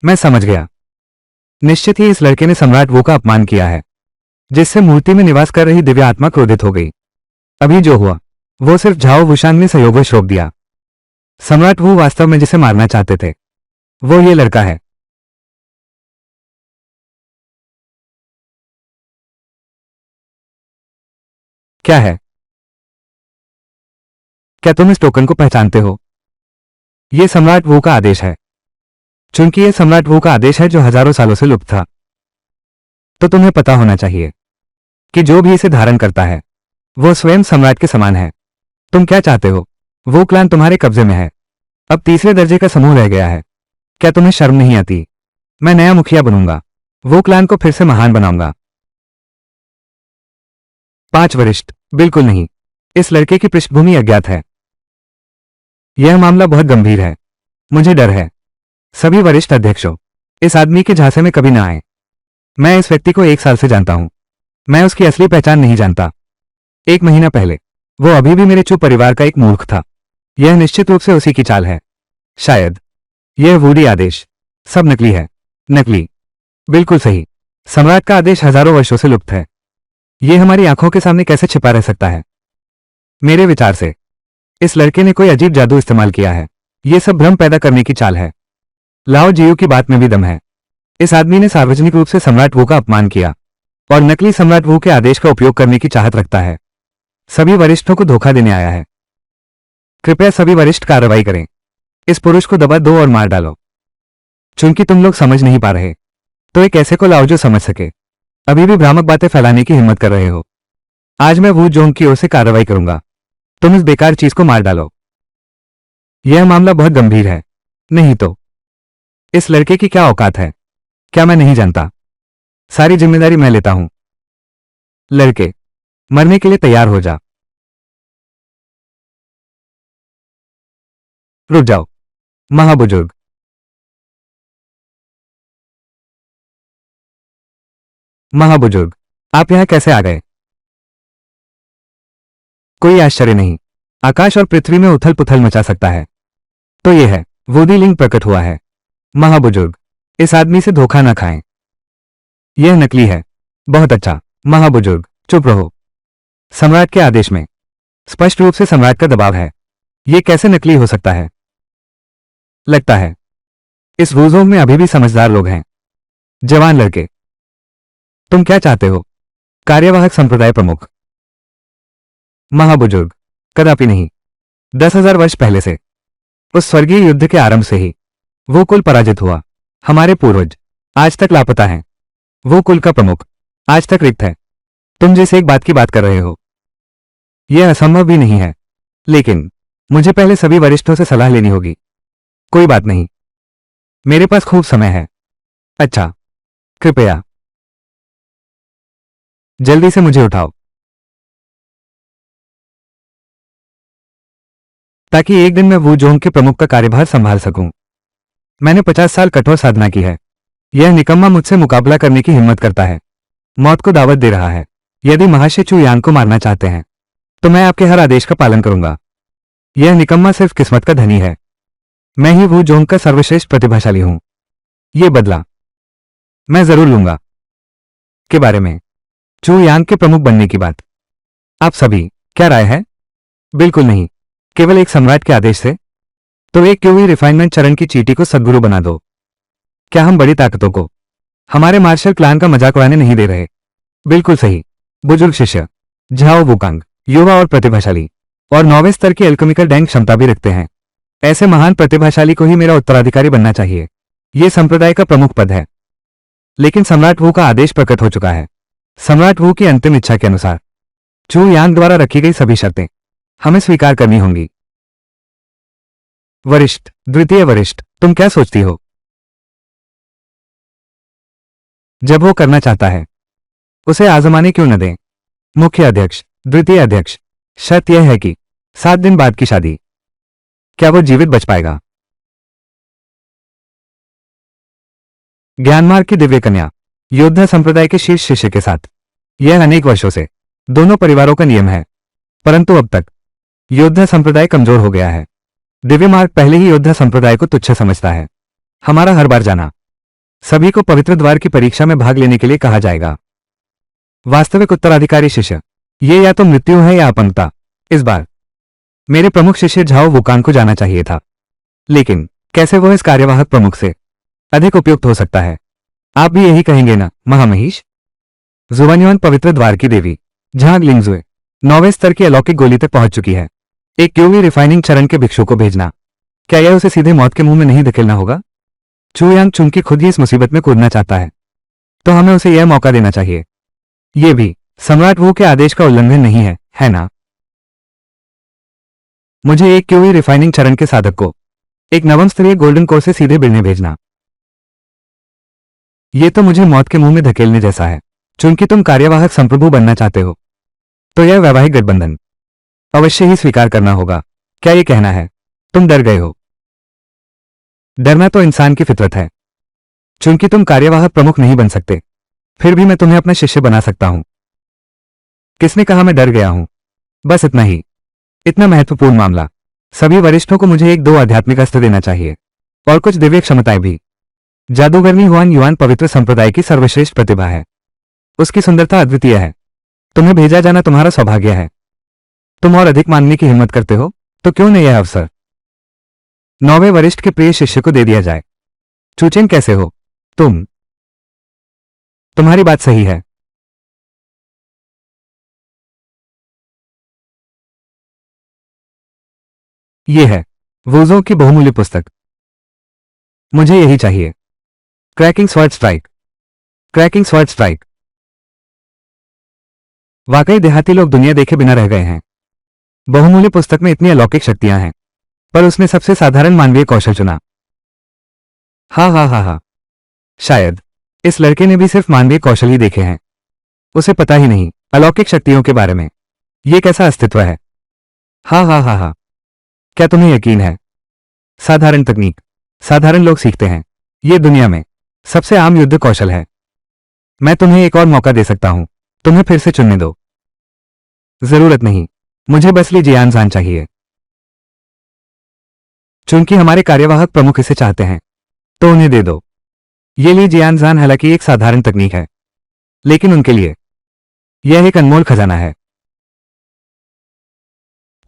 मैं समझ गया। निश्चित ही इस लड़के ने सम्राट वू का अपमान किया है, जिससे मूर्ति में निवास कर रही दिव्य आत्मा क्रोधित हो गई। अभी जो हुआ वो सिर्फ झाओ वुशांग ने संयोगवश रोक दिया। सम्राट वू वास्तव में जिसे मारना चाहते थे वो ये लड़का है। क्या है? क्या तुम इस टोकन को पहचानते हो? यह सम्राट वू का आदेश है। चूंकि यह सम्राट वू का आदेश है जो हजारों सालों से लुप्त था, तो तुम्हें पता होना चाहिए कि जो भी इसे धारण करता है वो स्वयं सम्राट के समान है। तुम क्या चाहते हो? वो क्लान तुम्हारे कब्जे में है। अब तीसरे दर्जे का समूह रह गया है। क्या तुम्हें शर्म नहीं आती? मैं नया मुखिया बनूंगा। वो क्लान को फिर से महान बनाऊंगा। 5 वरिष्ठ, बिल्कुल नहीं। इस लड़के की पृष्ठभूमि अज्ञात है। यह मामला बहुत गंभीर है। मुझे डर है। सभी वरिष्ठ अध्यक्षों, इस आदमी के झांसे में कभी ना आए। मैं इस व्यक्ति को 1 साल से जानता हूं। मैं उसकी असली पहचान नहीं जानता। 1 महीना पहले वो अभी भी मेरे चुप परिवार का एक मूर्ख था। यह निश्चित रूप से उसी की चाल है। शायद यह वूडी आदेश सब नकली है। नकली? बिल्कुल सही। सम्राट का आदेश हजारों वर्षों से लुप्त है। यह हमारी आंखों के सामने कैसे छिपा रह सकता है? मेरे विचार से इस लड़के ने कोई अजीब जादू इस्तेमाल किया है। यह सब भ्रम पैदा करने की चाल है। लाओ जियो की बात में भी दम है। इस आदमी ने सार्वजनिक रूप से सम्राट वू का अपमान किया और नकली सम्राट वू के आदेश का उपयोग करने की चाहत रखता है। सभी वरिष्ठों को धोखा देने आया है। कृपया सभी वरिष्ठ कार्रवाई करें। इस पुरुष को दबा दो और मार डालो। चूंकि तुम लोग समझ नहीं पा रहे, तो एक ऐसे को लाओ जो समझ सके। अभी भी भ्रामक बातें फैलाने की हिम्मत कर रहे हो। आज मैं वू जोंग की ओर से कार्रवाई करूंगा। तुम इस बेकार चीज को मार डालो। यह मामला बहुत गंभीर है। नहीं तो इस लड़के की क्या औकात है? क्या मैं नहीं जानता? सारी जिम्मेदारी मैं लेता हूं। लड़के, मरने के लिए तैयार हो जा। रुक जाओ महाबुजुर्ग। महाबुजुर्ग, आप यहां कैसे आ गए? कोई आश्चर्य नहीं। आकाश और पृथ्वी में उथल पुथल मचा सकता है तो यह है, वोदी लिंग प्रकट हुआ है। महाबुजुर्ग, इस आदमी से धोखा न खाएं। यह नकली है। बहुत अच्छा। महाबुजुर्ग, चुप रहो। सम्राट के आदेश में स्पष्ट रूप से सम्राट का दबाव है। यह कैसे नकली हो सकता है? लगता है इस वूजोंग में अभी भी समझदार लोग हैं। जवान लड़के, तुम क्या चाहते हो? कार्यवाहक संप्रदाय प्रमुख। महाबुजुर्ग, कदापि नहीं। 10,000 वर्ष पहले से, उस स्वर्गीय युद्ध के आरंभ से ही वो कुल पराजित हुआ। हमारे पूर्वज आज तक लापता हैं। वो कुल का प्रमुख आज तक रिक्त है। तुम जिस एक बात की बात कर रहे हो, यह असंभव भी नहीं है। लेकिन मुझे पहले सभी वरिष्ठों से सलाह लेनी होगी। कोई बात नहीं, मेरे पास खूब समय है। अच्छा, कृपया जल्दी से मुझे उठाओ ताकि एक दिन मैं वू जोंग के प्रमुख का कार्यभार संभाल सकूं। मैंने 50 साल कठोर साधना की है। यह निकम्मा मुझसे मुकाबला करने की हिम्मत करता है। मौत को दावत दे रहा है। यदि महाशय चू यांग को मारना चाहते हैं तो मैं आपके हर आदेश का पालन करूंगा। यह निकम्मा सिर्फ किस्मत का धनी है। मैं ही वू जोंग का सर्वश्रेष्ठ प्रतिभाशाली हूं। यह बदला मैं जरूर लूंगा। के बारे में चू यांग के प्रमुख बनने की बात, आप सभी क्या राय है? बिल्कुल नहीं। केवल एक सम्राट के आदेश से? तो एक क्यों ही रिफाइनमेंट चरण की चीटी को सद्गुरु बना दो। क्या हम बड़ी ताकतों को हमारे मार्शल प्लान का मजाक उड़ाने नहीं दे रहे? बिल्कुल सही। बुजुर्ग शिष्य झाओ वुकांग युवा और प्रतिभाशाली और 9वें स्तर की एल्केमिकल डैंग क्षमता भी रखते हैं। ऐसे महान प्रतिभाशाली को ही मेरा उत्तराधिकारी बनना चाहिए। यह संप्रदाय का प्रमुख पद है। लेकिन सम्राट वू का आदेश प्रकट हो चुका है। सम्राट वू की अंतिम इच्छा के अनुसार चू यांग द्वारा रखी गई सभी शर्तें हमें स्वीकार करनी होंगी। वरिष्ठ, द्वितीय वरिष्ठ, तुम क्या सोचती हो? जब वो करना चाहता है उसे आजमाने क्यों न दें? मुख्य अध्यक्ष, द्वितीय अध्यक्ष, शर्त यह है कि 7 दिन बाद की शादी। क्या वो जीवित बच पाएगा? ज्ञानमार्ग की दिव्य कन्या योद्धा संप्रदाय के शीर्ष शिष्य के साथ। यह अनेक वर्षों से दोनों परिवारों का नियम है, परंतु अब तक योद्धा संप्रदाय कमजोर हो गया है। दिव्य मार्ग पहले ही योद्धा संप्रदाय को तुच्छ समझता है। हमारा हर बार जाना सभी को पवित्र द्वार की परीक्षा में भाग लेने के लिए कहा जाएगा। वास्तविक उत्तराधिकारी शिष्य, ये या तो मृत्यु है या अपंगता। इस बार मेरे प्रमुख शिष्य झाओ वुकांग को जाना चाहिए था, लेकिन कैसे वो इस कार्यवाहक प्रमुख से अधिक उपयुक्त हो सकता है? आप भी यही कहेंगे ना महामहिष? जुवान्युआन पवित्र द्वार की देवी झांग लिंगजुए 9वें स्तर की अलौकिक गोली तक पहुंच चुकी है। एक क्यूवी रिफाइनिंग चरण के भिक्षु को भेजना, क्या यह उसे सीधे मौत के मुंह में नहीं धकेलना होगा? चू यांग चुंकी खुद ही इस मुसीबत में कूदना चाहता है, तो हमें उसे यह मौका देना चाहिए। यह भी सम्राट वू के आदेश का उल्लंघन नहीं है ना? मुझे एक क्यूवी रिफाइनिंग चरण के साधक को एक नवम स्तरीय गोल्डन कोर से सीधे बिड़ने भेजना, यह तो मुझे मौत के मुंह में धकेलने जैसा है। चूंकि तुम कार्यवाहक संप्रभु बनना चाहते हो, तो यह वैवाहिक गठबंधन अवश्य ही स्वीकार करना होगा। क्या यह कहना है तुम डर गए हो? डरना तो इंसान की फितरत है। चूंकि तुम कार्यवाहक प्रमुख नहीं बन सकते, फिर भी मैं तुम्हें अपना शिष्य बना सकता हूं। किसने कहा मैं डर गया हूं? बस इतना ही। इतना महत्वपूर्ण मामला, सभी वरिष्ठों को मुझे 1-2 आध्यात्मिक अस्त्र देना चाहिए और कुछ दिव्य क्षमताएं भी। जादूगरनी हुआन युआन पवित्र संप्रदाय की सर्वश्रेष्ठ प्रतिभा है। उसकी सुंदरता अद्वितीय है। तुम्हें भेजा जाना तुम्हारा सौभाग्य है। तुम और अधिक मानने की हिम्मत करते हो, तो क्यों न यह अवसर 9वें वरिष्ठ के प्रिय शिष्य को दे दिया जाए? चूचेन कैसे हो तुम? तुम्हारी बात सही है। यह है वूजो की बहुमूल्य पुस्तक। मुझे यही चाहिए। Cracking sword strike. Cracking sword strike. वाकई देहाती लोग दुनिया देखे बिना रह गए हैं। बहुमूल्य पुस्तक में इतनी अलौकिक शक्तियां हैं, पर उसने सबसे साधारण मानवीय कौशल चुना। हा हा हा हा। शायद इस लड़के ने भी सिर्फ मानवीय कौशल ही देखे हैं। उसे पता ही नहीं अलौकिक शक्तियों के बारे में। ये कैसा अस्तित्व है। हा हा हा हा। क्या तुम्हें यकीन है? साधारण तकनीक साधारण लोग सीखते हैं। ये दुनिया में सबसे आम युद्ध कौशल है। मैं तुम्हें एक और मौका दे सकता हूं। तुम्हें फिर से चुनने दो। जरूरत नहीं, मुझे बस ली जियानजान चाहिए। चूंकि हमारे कार्यवाहक प्रमुख इसे चाहते हैं, तो उन्हें दे दो। ये ली जियानजान हालांकि एक साधारण तकनीक है, लेकिन उनके लिए यह एक अनमोल खजाना है।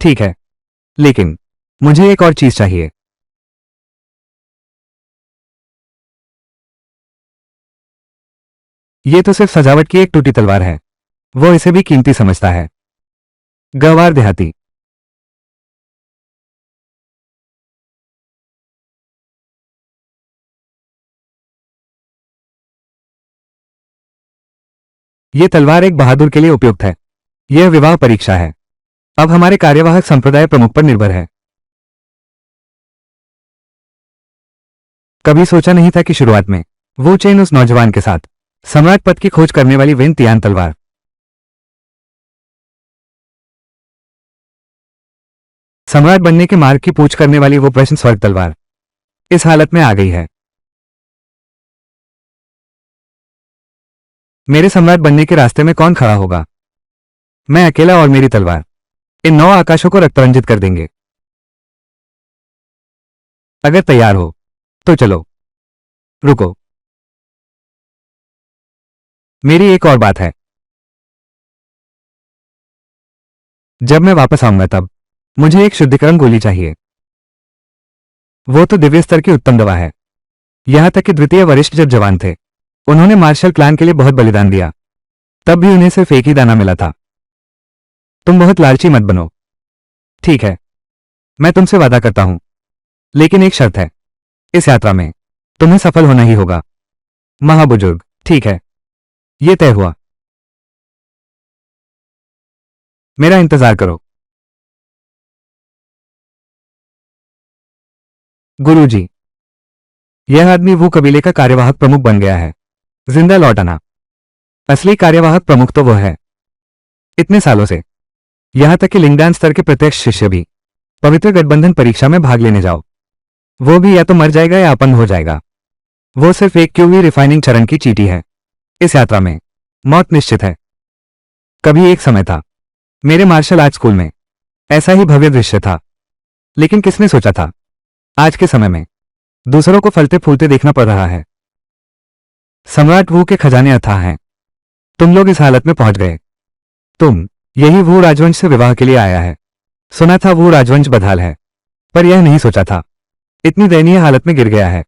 ठीक है, लेकिन मुझे एक और चीज चाहिए। ये तो सिर्फ सजावट की एक टूटी तलवार है। वो इसे भी कीमती समझता है। गंवार देहाती। ये तलवार एक बहादुर के लिए उपयुक्त है। यह विवाह परीक्षा है। अब हमारे कार्यवाहक संप्रदाय प्रमुख पर निर्भर है। कभी सोचा नहीं था कि शुरुआत में वो चेन उस नौजवान के साथ सम्राट पद की खोज करने वाली वेन तियान तलवार, सम्राट बनने के मार्ग की पूछ करने वाली वो प्रश्न स्वर्ग तलवार इस हालत में आ गई है। मेरे सम्राट बनने के रास्ते में कौन खड़ा होगा? मैं अकेला और मेरी तलवार इन 9 आकाशों को रक्तरंजित कर देंगे। अगर तैयार हो तो चलो। रुको, मेरी एक और बात है। जब मैं वापस आऊंगा तब मुझे एक शुद्धिकरण गोली चाहिए। वो तो दिव्य स्तर की उत्तम दवा है। यहां तक कि द्वितीय वरिष्ठ जब जवान थे, उन्होंने मार्शल प्लान के लिए बहुत बलिदान दिया, तब भी उन्हें सिर्फ एक ही दाना मिला था। तुम बहुत लालची मत बनो। ठीक है, मैं तुमसे वादा करता हूं, लेकिन एक शर्त है। इस यात्रा में तुम्हें सफल होना ही होगा। महाबुजुर्ग, ठीक है, यह तय हुआ। मेरा इंतजार करो। गुरुजी, यह आदमी वो कबीले का कार्यवाहक प्रमुख बन गया है। जिंदा लौट आना। असली कार्यवाहक प्रमुख तो वो है। इतने सालों से, यहां तक कि लिंगदान स्तर के प्रत्यक्ष शिष्य भी पवित्र गठबंधन परीक्षा में भाग लेने जाओ, वो भी या तो मर जाएगा या अपंग हो जाएगा। वो सिर्फ एक क्यूवी रिफाइनिंग चरण की चीटी है। इस यात्रा में मौत निश्चित है। कभी एक समय था मेरे मार्शल आर्ट स्कूल में, ऐसा ही भव्य दृश्य था। लेकिन किसने सोचा था आज के समय में दूसरों को फलते फूलते देखना पड़ रहा है। सम्राट वू के खजाने अथाह हैं। तुम लोग इस हालत में पहुंच गए। तुम यही वू राजवंश से विवाह के लिए आया है। सुना था वू राजवंश बदहाल है, पर यह नहीं सोचा था इतनी दयनीय हालत में गिर गया है।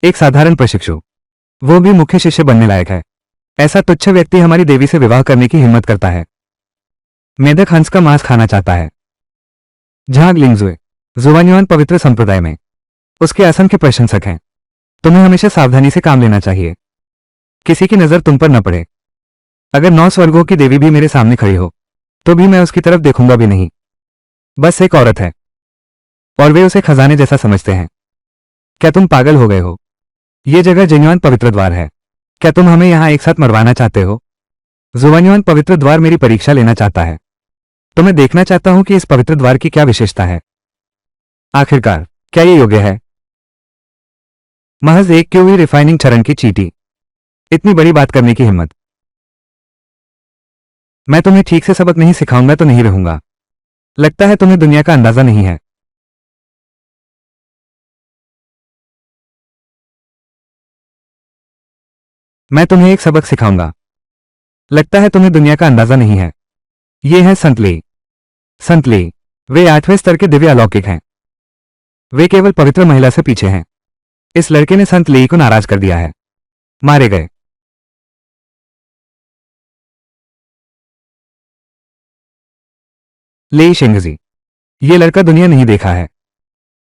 एक साधारण प्रशिक्षु, वो भी मुख्य शिष्य बनने लायक है। ऐसा तुच्छ व्यक्ति हमारी देवी से विवाह करने की हिम्मत करता है। मेढक हंस का मांस खाना चाहता है। झांग लिंगजुए जुवान्युआन पवित्र संप्रदाय में उसके असंख्य प्रशंसक हैं। तुम्हें हमेशा सावधानी से काम लेना चाहिए, किसी की नजर तुम पर न पड़े। अगर 9 स्वर्गों की देवी भी मेरे सामने खड़ी हो तो भी मैं उसकी तरफ देखूंगा भी नहीं। बस एक औरत है और वे उसे खजाने जैसा समझते हैं। क्या तुम पागल हो गए हो? ये जगह जेन्युआन पवित्र द्वार है। क्या तुम हमें यहां एक साथ मरवाना चाहते हो? जुवान्युआन पवित्र द्वार मेरी परीक्षा लेना चाहता है, तो मैं देखना चाहता हूं कि इस पवित्र द्वार की क्या विशेषता है। आखिरकार क्या ये योग्य है? महज एक क्यूवी रिफाइनिंग चरण की चीटी, इतनी बड़ी बात करने की हिम्मत। मैं तुम्हें ठीक से सबक नहीं सिखाऊंगा तो नहीं रहूंगा। लगता है तुम्हें दुनिया का अंदाजा नहीं है। मैं तुम्हें एक सबक सिखाऊंगा। लगता है तुम्हें दुनिया का अंदाजा नहीं है। ये है संतली। संतली, वे 8वें स्तर के दिव्य अलौकिक हैं। वे केवल पवित्र महिला से पीछे हैं। इस लड़के ने संत ली को नाराज कर दिया है। मारे गए। लेई शेंगजी, ये लड़का दुनिया नहीं देखा है,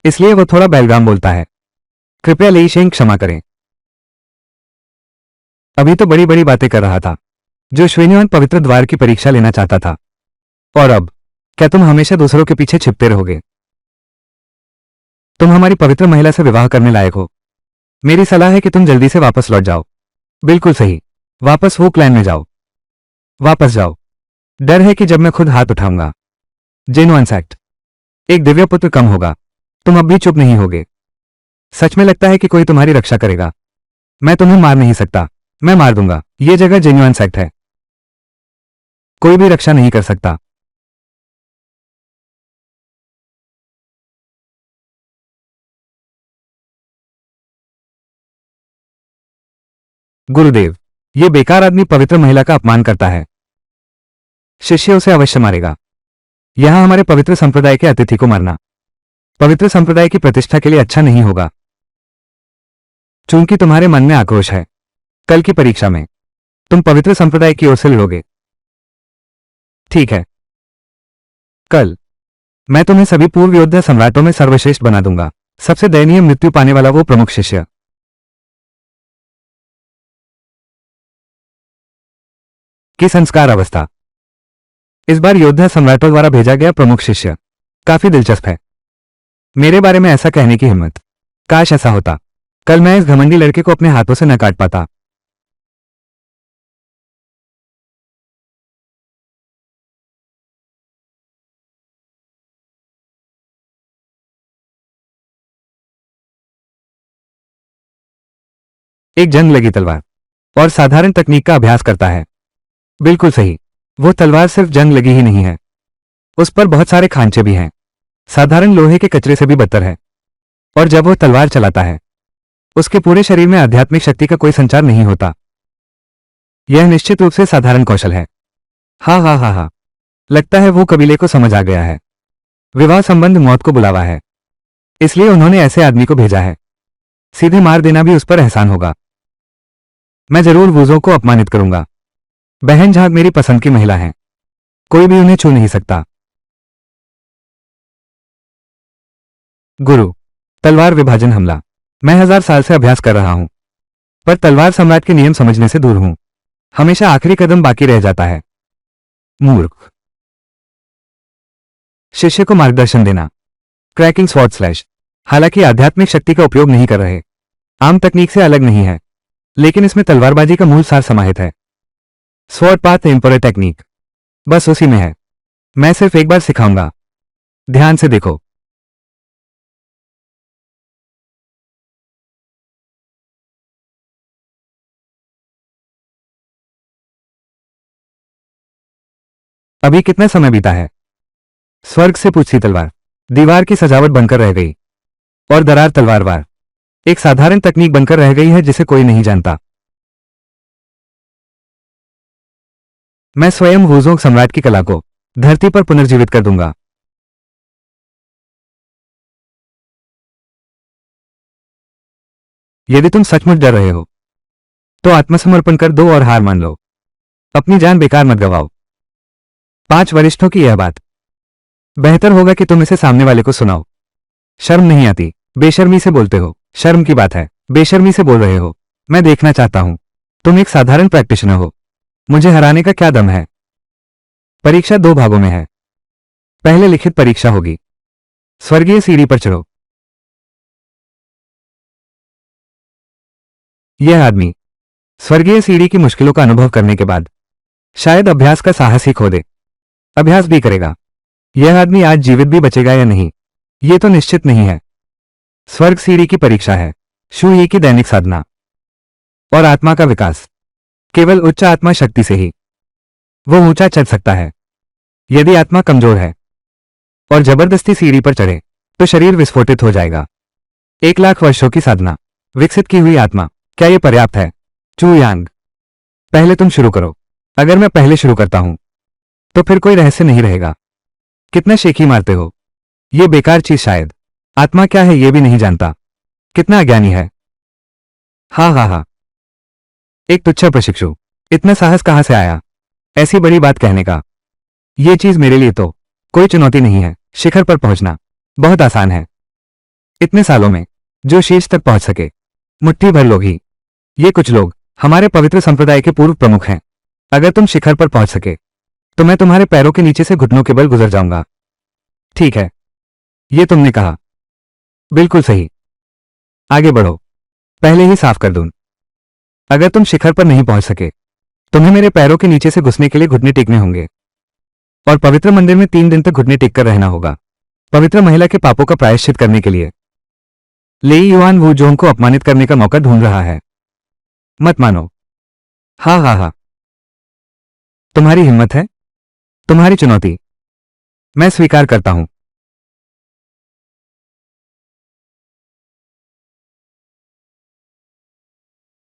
इसलिए वो थोड़ा बेलगाम बोलता है। कृपया लेई शेंग क्षमा करें। अभी तो बड़ी बड़ी बातें कर रहा था। जो श्वेनिवान पवित्र द्वार की परीक्षा लेना चाहता था। और अब क्या तुम हमेशा दूसरों के पीछे छिपते रहोगे? तुम हमारी पवित्र महिला से विवाह करने लायक हो। मेरी सलाह है कि तुम जल्दी से वापस लौट जाओ। बिल्कुल सही, वापस वो क्लैन में जाओ। वापस जाओ। डर है कि जब मैं खुद हाथ उठाऊंगा जेनुअन एक्ट, एक दिव्य पुत्र कम होगा। तुम अब भी चुप नहीं होगे। सच में लगता है कि कोई तुम्हारी रक्षा करेगा। मैं तुम्हें मार नहीं सकता, मैं मार दूंगा। ये जगह जेन्युइन सेक्ट है, कोई भी रक्षा नहीं कर सकता। गुरुदेव, ये बेकार आदमी पवित्र महिला का अपमान करता है। शिष्य उसे अवश्य मारेगा। यहां हमारे पवित्र संप्रदाय के अतिथि को मारना पवित्र संप्रदाय की प्रतिष्ठा के लिए अच्छा नहीं होगा। चूंकि तुम्हारे मन में आक्रोश है, कल की परीक्षा में तुम पवित्र संप्रदाय की ओर से लड़ोगे। ठीक है, कल मैं तुम्हें सभी पूर्व योद्धा सम्राटों में सर्वश्रेष्ठ बना दूंगा। सबसे दयनीय मृत्यु पाने वाला वो प्रमुख शिष्य। की संस्कार अवस्था। इस बार योद्धा सम्राटों द्वारा भेजा गया प्रमुख शिष्य काफी दिलचस्प है। मेरे बारे में ऐसा कहने की हिम्मत। काश ऐसा होता। कल मैं इस घमंडी लड़के को अपने हाथों से न काट पाता। एक जंग लगी तलवार और साधारण तकनीक का अभ्यास करता है। बिल्कुल सही, वो तलवार सिर्फ जंग लगी ही नहीं है, उस पर बहुत सारे खांचे भी हैं। साधारण लोहे के कचरे से भी बदतर है। और जब वो तलवार चलाता है, उसके पूरे शरीर में आध्यात्मिक शक्ति का कोई संचार नहीं होता। यह निश्चित रूप से साधारण कौशल है। हाँ हाँ हाँ हाँ, लगता है वो कबीले को समझ आ गया है। विवाह संबंध मौत को बुलावा है, इसलिए उन्होंने ऐसे आदमी को भेजा है। सीधे मार देना भी उस पर एहसान होगा। मैं जरूर वूजों को अपमानित करूंगा। बहन झाग मेरी पसंद की महिला है, कोई भी उन्हें छू नहीं सकता। गुरु, तलवार विभाजन हमला। मैं 1000 साल से अभ्यास कर रहा हूं, पर तलवार सम्राट के नियम समझने से दूर हूं। हमेशा आखिरी कदम बाकी रह जाता है। मूर्ख। शिष्य को मार्गदर्शन देना। Cracking sword slash. हालांकि आध्यात्मिक शक्ति का उपयोग नहीं कर रहे, आम तकनीक से अलग नहीं है, लेकिन इसमें तलवारबाजी का मूल सार समाहित है। स्वॉर्ड पाथ एम्परर टेक्निक बस उसी में है। मैं सिर्फ एक बार सिखाऊंगा, ध्यान से देखो। अभी कितना समय बीता है? स्वर्ग से पूछती तलवार दीवार की सजावट बनकर रह गई, और दरार तलवारवार एक साधारण तकनीक बनकर रह गई है जिसे कोई नहीं जानता। मैं स्वयं वूजोंग सम्राट की कला को धरती पर पुनर्जीवित कर दूंगा। यदि तुम सचमुच डर रहे हो, तो आत्मसमर्पण कर दो और हार मान लो। अपनी जान बेकार मत गवाओ। 5 वरिष्ठों की यह बात। बेहतर होगा कि तुम इसे सामने वाले को सुनाओ। शर्म नहीं आती? बेशर्मी से बोलते हो। शर्म की बात है, बेशर्मी से बोल रहे हो। मैं देखना चाहता हूं, तुम एक साधारण प्रैक्टिशनर हो, मुझे हराने का क्या दम है? परीक्षा 2 भागों में है। पहले लिखित परीक्षा होगी। स्वर्गीय सीढ़ी पर चढ़ो। यह आदमी स्वर्गीय सीढ़ी की मुश्किलों का अनुभव करने के बाद शायद अभ्यास का साहस ही खो दे। अभ्यास भी करेगा। यह आदमी आज जीवित भी बचेगा या नहीं, यह तो निश्चित नहीं है। स्वर्ग सीढ़ी की परीक्षा है, शून्य की दैनिक साधना और आत्मा का विकास। केवल उच्च आत्मा शक्ति से ही वो ऊंचा चढ़ सकता है। यदि आत्मा कमजोर है और जबरदस्ती सीढ़ी पर चढ़े, तो शरीर विस्फोटित हो जाएगा। 1,00,000 वर्षों की साधना, विकसित की हुई आत्मा, क्या यह पर्याप्त है? चू यांग, पहले तुम शुरू करो। अगर मैं पहले शुरू करता हूं, तो फिर कोई रहस्य नहीं रहेगा। कितना शेखी मारते हो? ये बेकार चीज शायद। आत्मा क्या है ये भी नहीं जानता। कितना अज्ञानी है। हाँ हाँ हाँ, एक तुच्छ प्रशिक्षु। इतना साहस कहां से आया ऐसी बड़ी बात कहने का? ये चीज मेरे लिए तो कोई चुनौती नहीं है। शिखर पर पहुंचना बहुत आसान है। इतने सालों में जो शीर्ष तक पहुंच सके, मुट्ठी भर लोग ही। ये कुछ लोग हमारे पवित्र संप्रदाय के पूर्व प्रमुख हैं। अगर तुम शिखर पर पहुंच सके तो मैं तुम्हारे पैरों के नीचे से घुटनों के बल गुजर जाऊंगा। ठीक है, ये तुमने कहा। बिल्कुल सही। आगे बढ़ो, पहले ही साफ कर दूं। अगर तुम शिखर पर नहीं पहुंच सके तुम्हें मेरे पैरों के नीचे से घुसने के लिए घुटने टेकने होंगे और पवित्र मंदिर में 3 दिन तक घुटने टेक कर रहना होगा, पवित्र महिला के पापों का प्रायश्चित करने के लिए। लेई युआन वू जोंग को अपमानित करने का मौका ढूंढ रहा है। मत मानो। हाँ हाँ हाँ, तुम्हारी हिम्मत है, तुम्हारी चुनौती मैं स्वीकार करता हूं।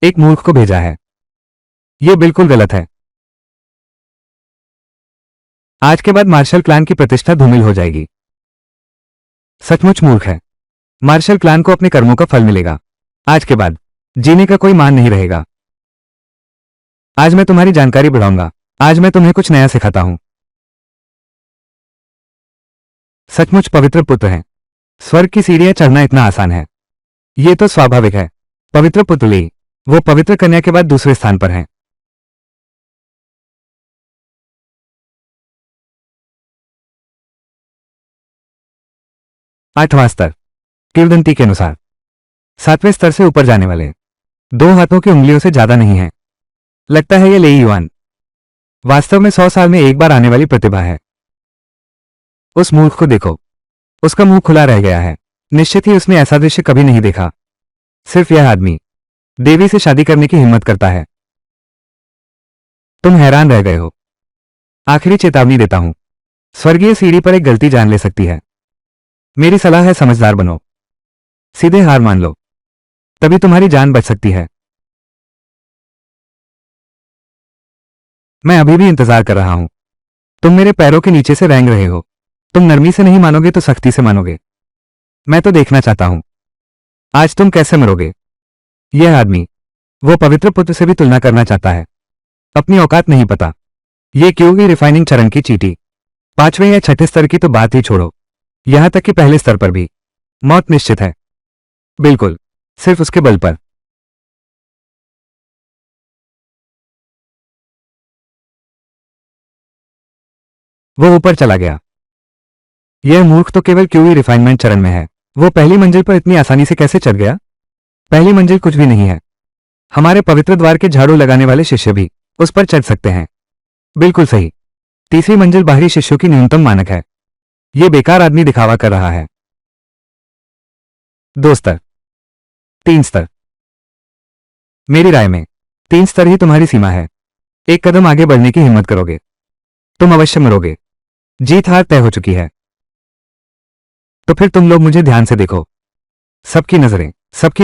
एक मूर्ख को भेजा है, यह बिल्कुल गलत है। आज के बाद मार्शल प्लान की प्रतिष्ठा धूमिल हो जाएगी। सचमुच मूर्ख है। मार्शल प्लान को अपने कर्मों का फल मिलेगा। आज के बाद जीने का कोई मान नहीं रहेगा। आज मैं तुम्हारी जानकारी बढ़ाऊंगा। आज मैं तुम्हें कुछ नया सिखाता हूं। सचमुच पवित्र पुत्र हैं। स्वर्ग की सीढ़ियां चढ़ना इतना आसान है, यह तो स्वाभाविक है। पवित्र पुत्र ली, वो पवित्र कन्या के बाद दूसरे स्थान पर हैं। 8वां स्तर, किंवदंती के अनुसार 7वें स्तर से ऊपर जाने वाले 2 हाथों की उंगलियों से ज्यादा नहीं है। लगता है ये लेई युआन वास्तव में 100 साल में एक बार आने वाली प्रतिभा है। उस मूर्ख को देखो, उसका मुंह खुला रह गया है। निश्चित ही उसने ऐसा दृश्य कभी नहीं देखा। सिर्फ यह आदमी देवी से शादी करने की हिम्मत करता है। तुम हैरान रह गए हो। आखिरी चेतावनी देता हूं, स्वर्गीय सीढ़ी पर एक गलती जान ले सकती है। मेरी सलाह है, समझदार बनो, सीधे हार मान लो, तभी तुम्हारी जान बच सकती है। मैं अभी भी इंतजार कर रहा हूं। तुम मेरे पैरों के नीचे से रेंग रहे हो। तुम नरमी से नहीं मानोगे तो सख्ती से मानोगे। मैं तो देखना चाहता हूं आज तुम कैसे मरोगे। यह आदमी वो पवित्र पुत्र से भी तुलना करना चाहता है। अपनी औकात नहीं पता। ये क्यों भी रिफाइनिंग चरण की चीटी। 5वें या 6ठे स्तर की तो बात ही छोड़ो, यहां तक कि पहले स्तर पर भी मौत निश्चित है। बिल्कुल, सिर्फ उसके बल पर। वो ऊपर चला गया। यह मूर्ख तो केवल क्यूई रिफाइनमेंट चरण में है। वो पहली मंजिल पर इतनी आसानी से कैसे चढ़ गया। पहली मंजिल कुछ भी नहीं है। हमारे पवित्र द्वार के झाड़ू लगाने वाले शिष्य भी उस पर चढ़ सकते हैं। बिल्कुल सही। तीसरी मंजिल बाहरी शिष्यों की न्यूनतम मानक है। यह बेकार आदमी दिखावा कर रहा है। 2 स्तर, 3 स्तर। मेरी राय में 3 स्तर ही तुम्हारी सीमा है। एक कदम आगे बढ़ने की हिम्मत करोगे तुम अवश्य मरोगे। जीत हार तय हो चुकी है। तो फिर तुम लोग मुझे ध्यान से देखो। सबकी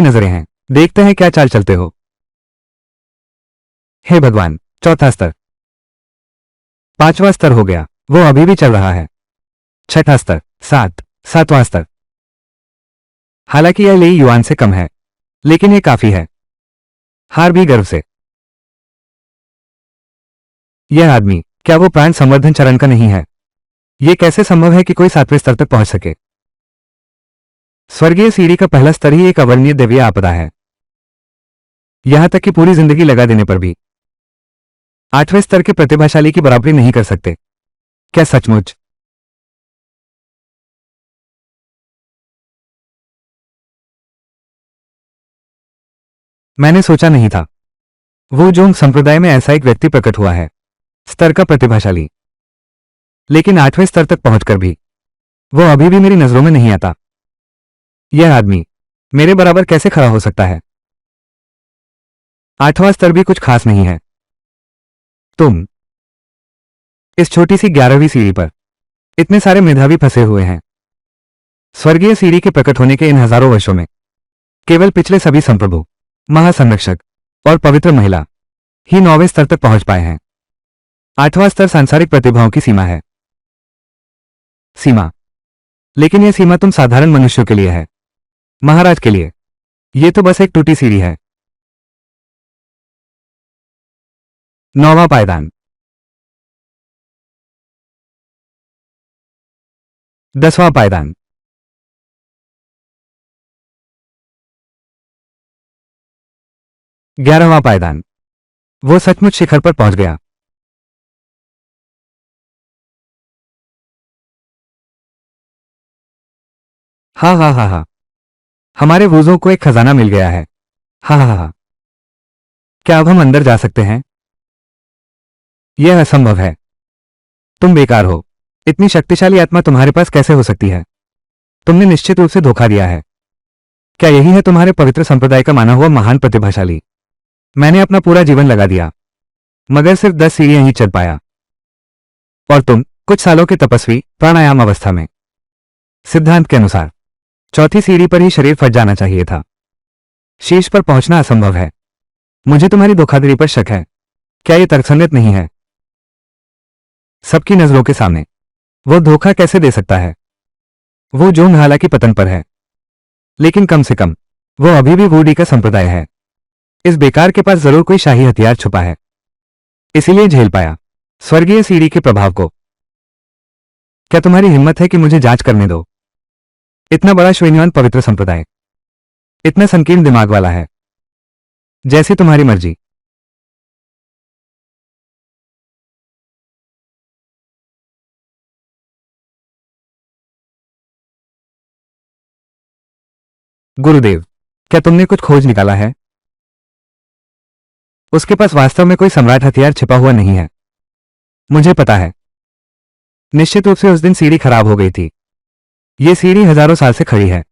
नजरें हैं। देखते हैं क्या चाल चलते हो। हे भगवान, 4था स्तर, 5वां स्तर हो गया। वो अभी भी चल रहा है। 6ठा स्तर, 7वां स्तर। हालांकि यह लेई युआन से कम है, लेकिन यह काफी है। हार भी गर्व से। यह आदमी क्या वो प्राण संवर्धन चरण का नहीं है। यह कैसे संभव है कि कोई 7वें स्तर तक पहुंच सके। स्वर्गीय सीढ़ी का पहला स्तर ही एक अवर्णनीय दिव्य आपदा है। यहां तक कि पूरी जिंदगी लगा देने पर भी 8वें स्तर के प्रतिभाशाली की बराबरी नहीं कर सकते। क्या सचमुच। मैंने सोचा नहीं था वो जोंग संप्रदाय में ऐसा एक व्यक्ति प्रकट हुआ है, स्तर का प्रतिभाशाली। लेकिन 8वें स्तर तक पहुंचकर भी वो अभी भी मेरी नजरों में नहीं आता। यह आदमी मेरे बराबर कैसे खड़ा हो सकता है। 8वां स्तर भी कुछ खास नहीं है। तुम इस छोटी सी 11वीं सीढ़ी पर इतने सारे मेधावी फंसे हुए हैं। स्वर्गीय सीढ़ी के प्रकट होने के इन हजारों वर्षों में केवल पिछले सभी संप्रभु, महासंरक्षक और पवित्र महिला ही 9वें स्तर तक पहुंच पाए हैं। 8वां स्तर सांसारिक प्रतिभाओं की सीमा है। सीमा, लेकिन यह सीमा तुम साधारण मनुष्यों के लिए है, महाराज के लिए यह तो बस एक टूटी सीढ़ी है। 9वां पायदान, 10वां पायदान, 11वां पायदान। वो सचमुच शिखर पर पहुंच गया। हाँ हाँ हाँ हाँ, हमारे वूज़ों को एक खजाना मिल गया है। हाँ हाँ हाँ, क्या अब हम अंदर जा सकते हैं? यह असंभव है। तुम बेकार हो। इतनी शक्तिशाली आत्मा तुम्हारे पास कैसे हो सकती है? तुमने निश्चित रूप से धोखा दिया है। क्या यही है तुम्हारे पवित्र संप्रदाय का माना हुआ महान प्रतिभाशाली? मैंने अपना पूरा जीवन लगा दिया, मगर सिर्फ 10 सीढ़ियां ही चढ़ पाया। और तुम कुछ सालों के तपस्वी प्राणायाम अवस्था में। सिद्धांत के अनुसार चौथी सीढ़ी पर ही शरीर फट जाना चाहिए था। शीर्ष पर पहुंचना असंभव है। मुझे तुम्हारी धोखाधड़ी पर शक है। क्या यह तर्कसंगत नहीं है? सबकी नजरों के सामने वो धोखा कैसे दे सकता है? वो जोंग हालांकि पतन पर है, लेकिन कम से कम वो अभी भी वूडी का संप्रदाय है। इस बेकार के पास जरूर कोई शाही हथियार छुपा है, इसीलिए झेल पाया स्वर्गीय सीढ़ी के प्रभाव को। क्या तुम्हारी हिम्मत है कि मुझे जांच करने दो? इतना बड़ा श्रेणीवान पवित्र संप्रदाय, इतना संकीर्ण दिमाग वाला है। जैसी तुम्हारी मर्जी। गुरुदेव, क्या तुमने कुछ खोज निकाला है? उसके पास वास्तव में कोई सम्राट हथियार छिपा हुआ नहीं है। मुझे पता है। निश्चित रूप से उस दिन सीढ़ी खराब हो गई थी। ये सीढ़ी हजारों साल से खड़ी है।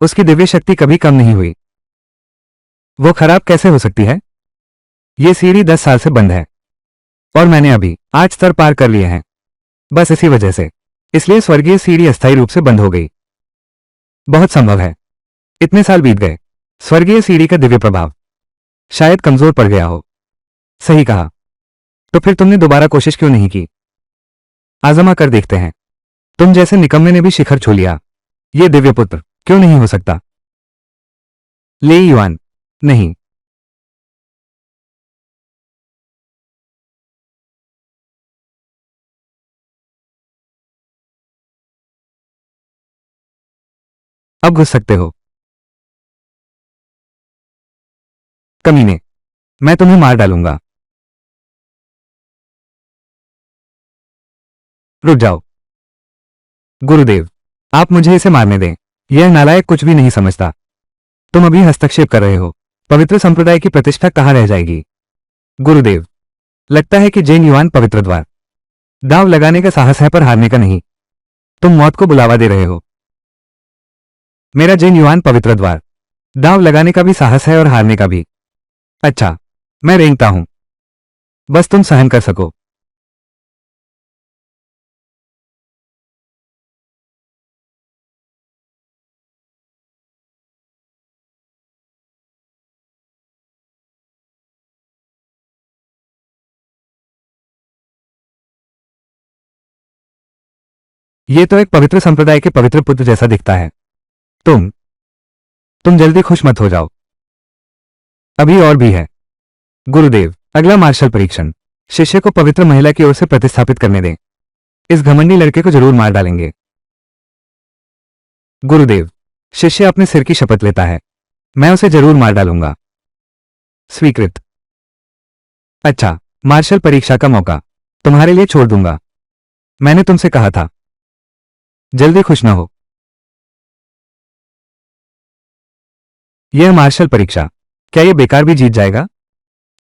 उसकी दिव्य शक्ति कभी कम नहीं हुई। वो खराब कैसे हो सकती है? ये सीढ़ी 10 साल से बंद है, और मैंने अभी 8 स्तर पार कर लिए हैं, बस इसी वजह से। इसलिए स्वर्गीय सीढ़ी अस्थायी रूप से बंद हो गई। बहुत संभव है। इतने साल बीत गए, स्वर्गीय सीढ़ी का दिव्य प्रभाव शायद कमजोर पड़ गया हो। सही कहा। तो फिर तुमने दोबारा कोशिश क्यों नहीं की? आजमा कर देखते हैं। तुम जैसे निकम्मे ने भी शिखर छू लिया। ये दिव्य पुत्र क्यों नहीं हो सकता? ले युआन, नहीं। अब घुस सकते हो। कमीने, मैं तुम्हें मार डालूंगा। रुक जाओ। गुरुदेव, आप मुझे इसे मारने दें। यह नालायक कुछ भी नहीं समझता। तुम अभी हस्तक्षेप कर रहे हो। पवित्र संप्रदाय की प्रतिष्ठा कहां रह जाएगी? गुरुदेव, लगता है कि जेन युआन पवित्र द्वार दांव लगाने का साहस है पर हारने का नहीं। तुम मौत को बुलावा दे रहे हो। मेरा जेन युआन पवित्र द्वार दांव लगाने का भी साहस है और हारने का भी। अच्छा, मैं रेंगता हूं। बस तुम सहन कर सको। ये तो एक पवित्र संप्रदाय के पवित्र पुत्र जैसा दिखता है। तुम जल्दी खुश मत हो जाओ। अभी और भी है। गुरुदेव, अगला मार्शल परीक्षण शिष्य को पवित्र महिला की ओर से प्रतिस्थापित करने दें। इस घमंडी लड़के को जरूर मार डालेंगे। गुरुदेव, शिष्य अपने सिर की शपथ लेता है। मैं उसे जरूर मार डालूंगा। स्वीकृत। अच्छा, मार्शल परीक्षा का मौका तुम्हारे लिए छोड़ दूंगा। मैंने तुमसे कहा था। जल्दी खुश न हो। यह मार्शल परीक्षा, क्या यह बेकार भी जीत जाएगा?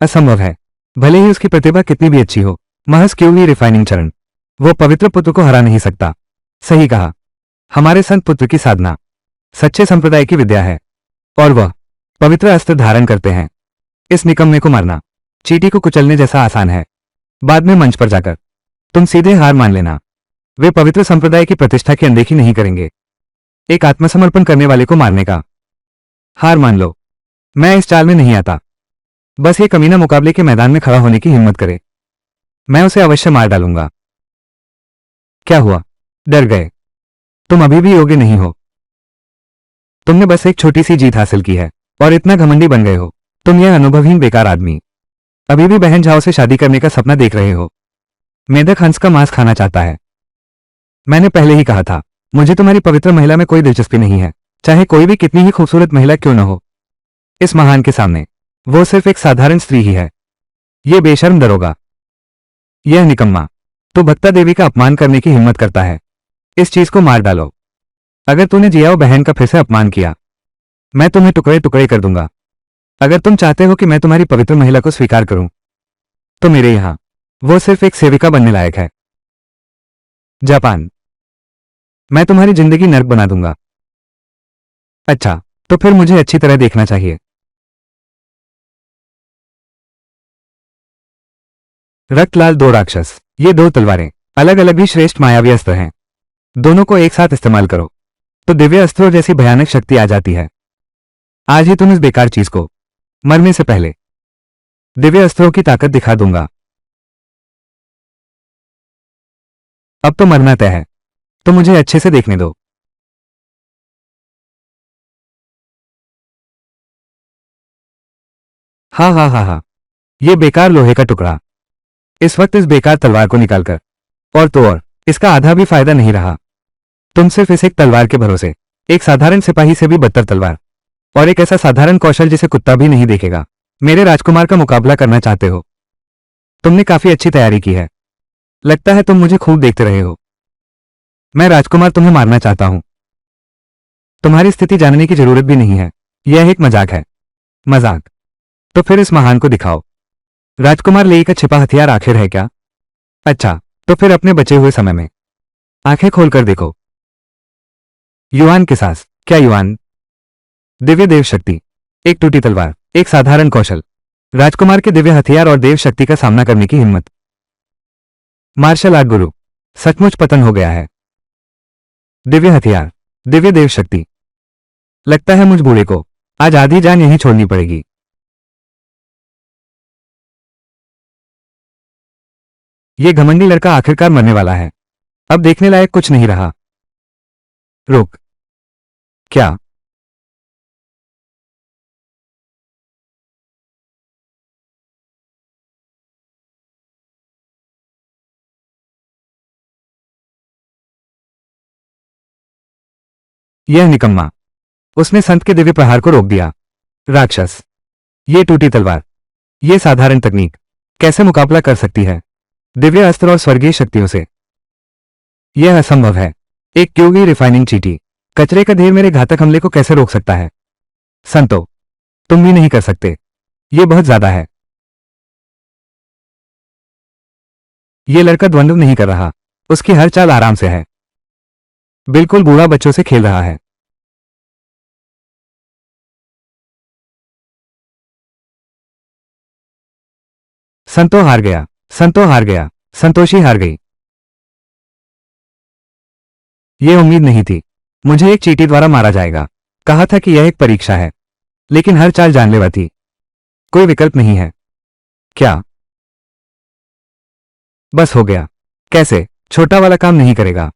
असंभव है। भले ही उसकी प्रतिभा कितनी भी अच्छी हो, महज क्यों ही रिफाइनिंग चरण, वो पवित्र पुत्र को हरा नहीं सकता। सही कहा। हमारे संत पुत्र की साधना सच्चे संप्रदाय की विद्या है, और वह पवित्र अस्त्र धारण करते हैं। इस निकम्मे को मारना चींटी को कुचलने जैसा आसान है। बाद में मंच पर जाकर तुम सीधे हार मान लेना। वे पवित्र संप्रदाय की प्रतिष्ठा की अनदेखी नहीं करेंगे। एक आत्मसमर्पण करने वाले को मारने का। हार मान लो। मैं इस चाल में नहीं आता। बस ये कमीना मुकाबले के मैदान में खड़ा होने की हिम्मत करे। मैं उसे अवश्य मार डालूंगा। क्या हुआ? डर गए? तुम अभी भी योग्य नहीं हो। तुमने बस एक छोटी सी जीत हासिल की है और इतना घमंडी बन गए हो। तुम यह अनुभवहीन बेकार आदमी अभी भी बहन झाओ से शादी करने का सपना देख रहे हो। मेढक हंस का मांस खाना चाहता है। मैंने पहले ही कहा था, मुझे तुम्हारी पवित्र महिला में कोई दिलचस्पी नहीं है, चाहे कोई भी कितनी ही खूबसूरत महिला क्यों न हो। इस महान के सामने वो सिर्फ एक साधारण स्त्री ही है। ये बेशर्म दरोगा, यह निकम्मा तो भक्ता देवी का अपमान करने की हिम्मत करता है। इस चीज को मार डालो। अगर तूने जियाओ बहन का फिर से अपमान किया, मैं तुम्हें टुकड़े टुकड़े कर दूंगा। अगर तुम चाहते हो कि मैं तुम्हारी पवित्र महिला को स्वीकार करूं, तो मेरे यहां वो सिर्फ एक सेविका बनने लायक है। जापान, मैं तुम्हारी जिंदगी नर्क बना दूंगा। अच्छा, तो फिर मुझे अच्छी तरह देखना चाहिए। रक्तलाल दो राक्षस, ये दो तलवारें अलग अलग भी श्रेष्ठ मायावी अस्त्र हैं। दोनों को एक साथ इस्तेमाल करो तो दिव्य अस्त्रों जैसी भयानक शक्ति आ जाती है। आज ही तुम इस बेकार चीज को मरने से पहले दिव्य अस्त्रों की ताकत दिखा दूंगा। अब तो मरना तय है, तो मुझे अच्छे से देखने दो। हा हा हा हा, ये बेकार लोहे का टुकड़ा। इस वक्त इस बेकार तलवार को निकालकर और तो और इसका आधा भी फायदा नहीं रहा। तुम सिर्फ इस एक तलवार के भरोसे, एक साधारण सिपाही से भी बदतर तलवार और एक ऐसा साधारण कौशल जिसे कुत्ता भी नहीं देखेगा, मेरे राजकुमार का मुकाबला करना चाहते हो। तुमने काफी अच्छी तैयारी की है। लगता है तुम मुझे खूब देखते रहे हो। मैं राजकुमार तुम्हें मारना चाहता हूं। तुम्हारी स्थिति जानने की जरूरत भी नहीं है। यह एक मजाक है। मजाक? तो फिर इस महान को दिखाओ। राजकुमार लेई का छिपा हथियार आखिर है क्या? अच्छा, तो फिर अपने बचे हुए समय में आंखें खोलकर देखो। युआन के साथ क्या युआन? दिव्य देव शक्ति, एक टूटी तलवार, एक साधारण कौशल, राजकुमार के दिव्य हथियार और देव शक्ति का सामना करने की हिम्मत। मार्शल आर्ट गुरु सचमुच पतन हो गया है। दिव्य हथियार, दिव्य देव शक्ति। लगता है मुझ बूढ़े को आज आधी जान यहीं छोड़नी पड़ेगी। ये घमंडी लड़का आखिरकार मरने वाला है। अब देखने लायक कुछ नहीं रहा। रुक, क्या? यह निकम्मा, उसने संत के दिव्य प्रहार को रोक दिया। राक्षस, ये टूटी तलवार, ये साधारण तकनीक कैसे मुकाबला कर सकती है दिव्य अस्त्र और स्वर्गीय शक्तियों से? यह असंभव है। एक क्योगी रिफाइनिंग चीटी, कचरे का ढेर मेरे घातक हमले को कैसे रोक सकता है? संतो, तुम भी नहीं कर सकते। यह बहुत ज्यादा है। यह लड़का द्वंद्व नहीं कर रहा, उसकी हर चाल आराम से है। बिल्कुल बूढ़ा बच्चों से खेल रहा है। संतो हार गया, संतो हार गया, संतोषी हार गई। यह उम्मीद नहीं थी। मुझे एक चींटी द्वारा मारा जाएगा। कहा था कि यह एक परीक्षा है, लेकिन हर चाल जानलेवा थी। कोई विकल्प नहीं है। क्या? बस हो गया। कैसे? छोटा वाला काम नहीं करेगा।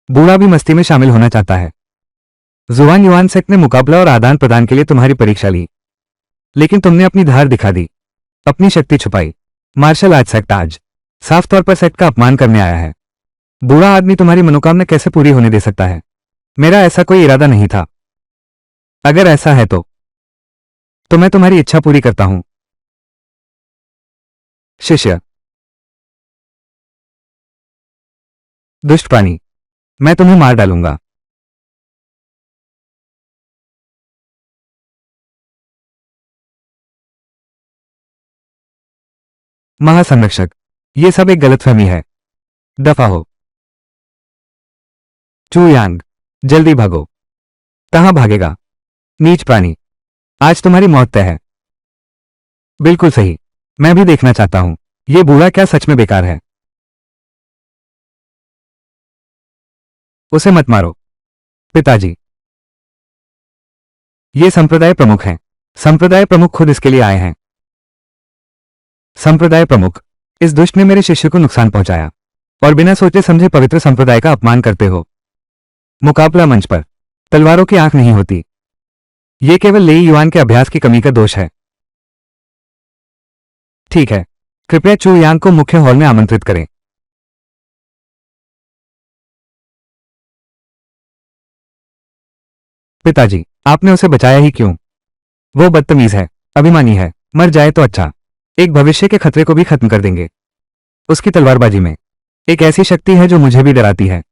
बूढ़ा भी मस्ती में शामिल होना चाहता है। जुआन युआन सेक्ट ने मुकाबला और आदान प्रदान के लिए तुम्हारी परीक्षा ली, लेकिन तुमने अपनी धार दिखा दी, अपनी शक्ति छुपाई। मार्शल आर्ट सेक्ट आज साफ तौर पर सेक्ट का अपमान करने आया है। बूढ़ा आदमी तुम्हारी मनोकामना कैसे पूरी होने दे सकता है? मेरा ऐसा कोई इरादा नहीं था। अगर ऐसा है तो मैं तुम्हारी इच्छा पूरी करता हूं। शिष्य, दुष्ट प्राणी, मैं तुम्हें मार डालूंगा। महासंरक्षक, ये सब एक गलतफहमी है। दफा हो। चू यांग, जल्दी भागो। कहां भागेगा? नीच प्राणी, आज तुम्हारी मौत तय है। बिल्कुल सही। मैं भी देखना चाहता हूं, ये बूढ़ा क्या सच में बेकार है। उसे मत मारो। पिताजी, ये संप्रदाय प्रमुख हैं। संप्रदाय प्रमुख खुद इसके लिए आए हैं। संप्रदाय प्रमुख, इस दुष्ट ने मेरे शिष्य को नुकसान पहुंचाया और बिना सोचे समझे पवित्र संप्रदाय का अपमान करते हो। मुकाबला मंच पर तलवारों की आंख नहीं होती। यह केवल लेई युआन के अभ्यास की कमी का दोष है। ठीक है, कृपया चू यांग को मुख्य हॉल में आमंत्रित करें। पिताजी, आपने उसे बचाया ही क्यों? वो बदतमीज है, अभिमानी है, मर जाए तो अच्छा। एक भविष्य के खतरे को भी खत्म कर देंगे। उसकी तलवारबाजी में एक ऐसी शक्ति है जो मुझे भी डराती है।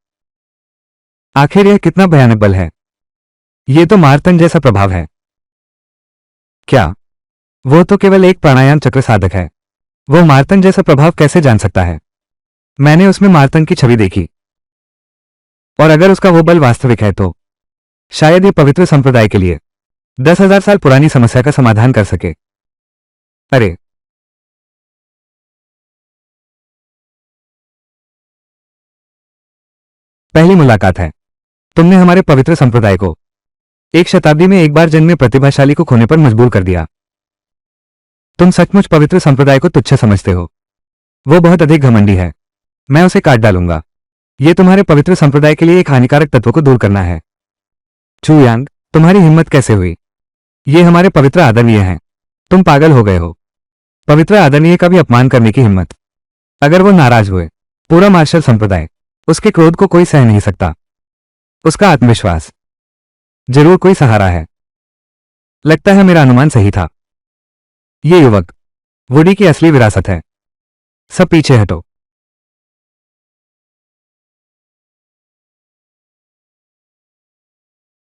आखिर यह कितना भयानक बल है। यह तो मारतंड जैसा प्रभाव है। क्या वो तो केवल एक प्राणायाम चक्र साधक है। वो मारतंड जैसा प्रभाव कैसे जान सकता है। मैंने उसमें मारतंड की छवि देखी, और अगर उसका वो बल वास्तविक है तो शायद ये पवित्र संप्रदाय के लिए 10,000 साल पुरानी समस्या का समाधान कर सके। अरे, पहली मुलाकात है। तुमने हमारे पवित्र संप्रदाय को एक शताब्दी में एक बार जन्मे प्रतिभाशाली को खोने पर मजबूर कर दिया। तुम सचमुच पवित्र संप्रदाय को तुच्छ समझते हो। वो बहुत अधिक घमंडी है। मैं उसे काट डालूंगा। ये तुम्हारे पवित्र संप्रदाय के लिए एक हानिकारक तत्व को दूर करना है। चू यांग, तुम्हारी हिम्मत कैसे हुई। ये हमारे पवित्र आदरणीय हैं। तुम पागल हो गए हो। पवित्र आदरणीय का भी अपमान करने की हिम्मत। अगर वो नाराज हुए, पूरा मार्शल संप्रदाय उसके क्रोध को कोई सह नहीं सकता। उसका आत्मविश्वास जरूर कोई सहारा है। लगता है मेरा अनुमान सही था। ये युवक वुडी की असली विरासत है। सब पीछे हटो।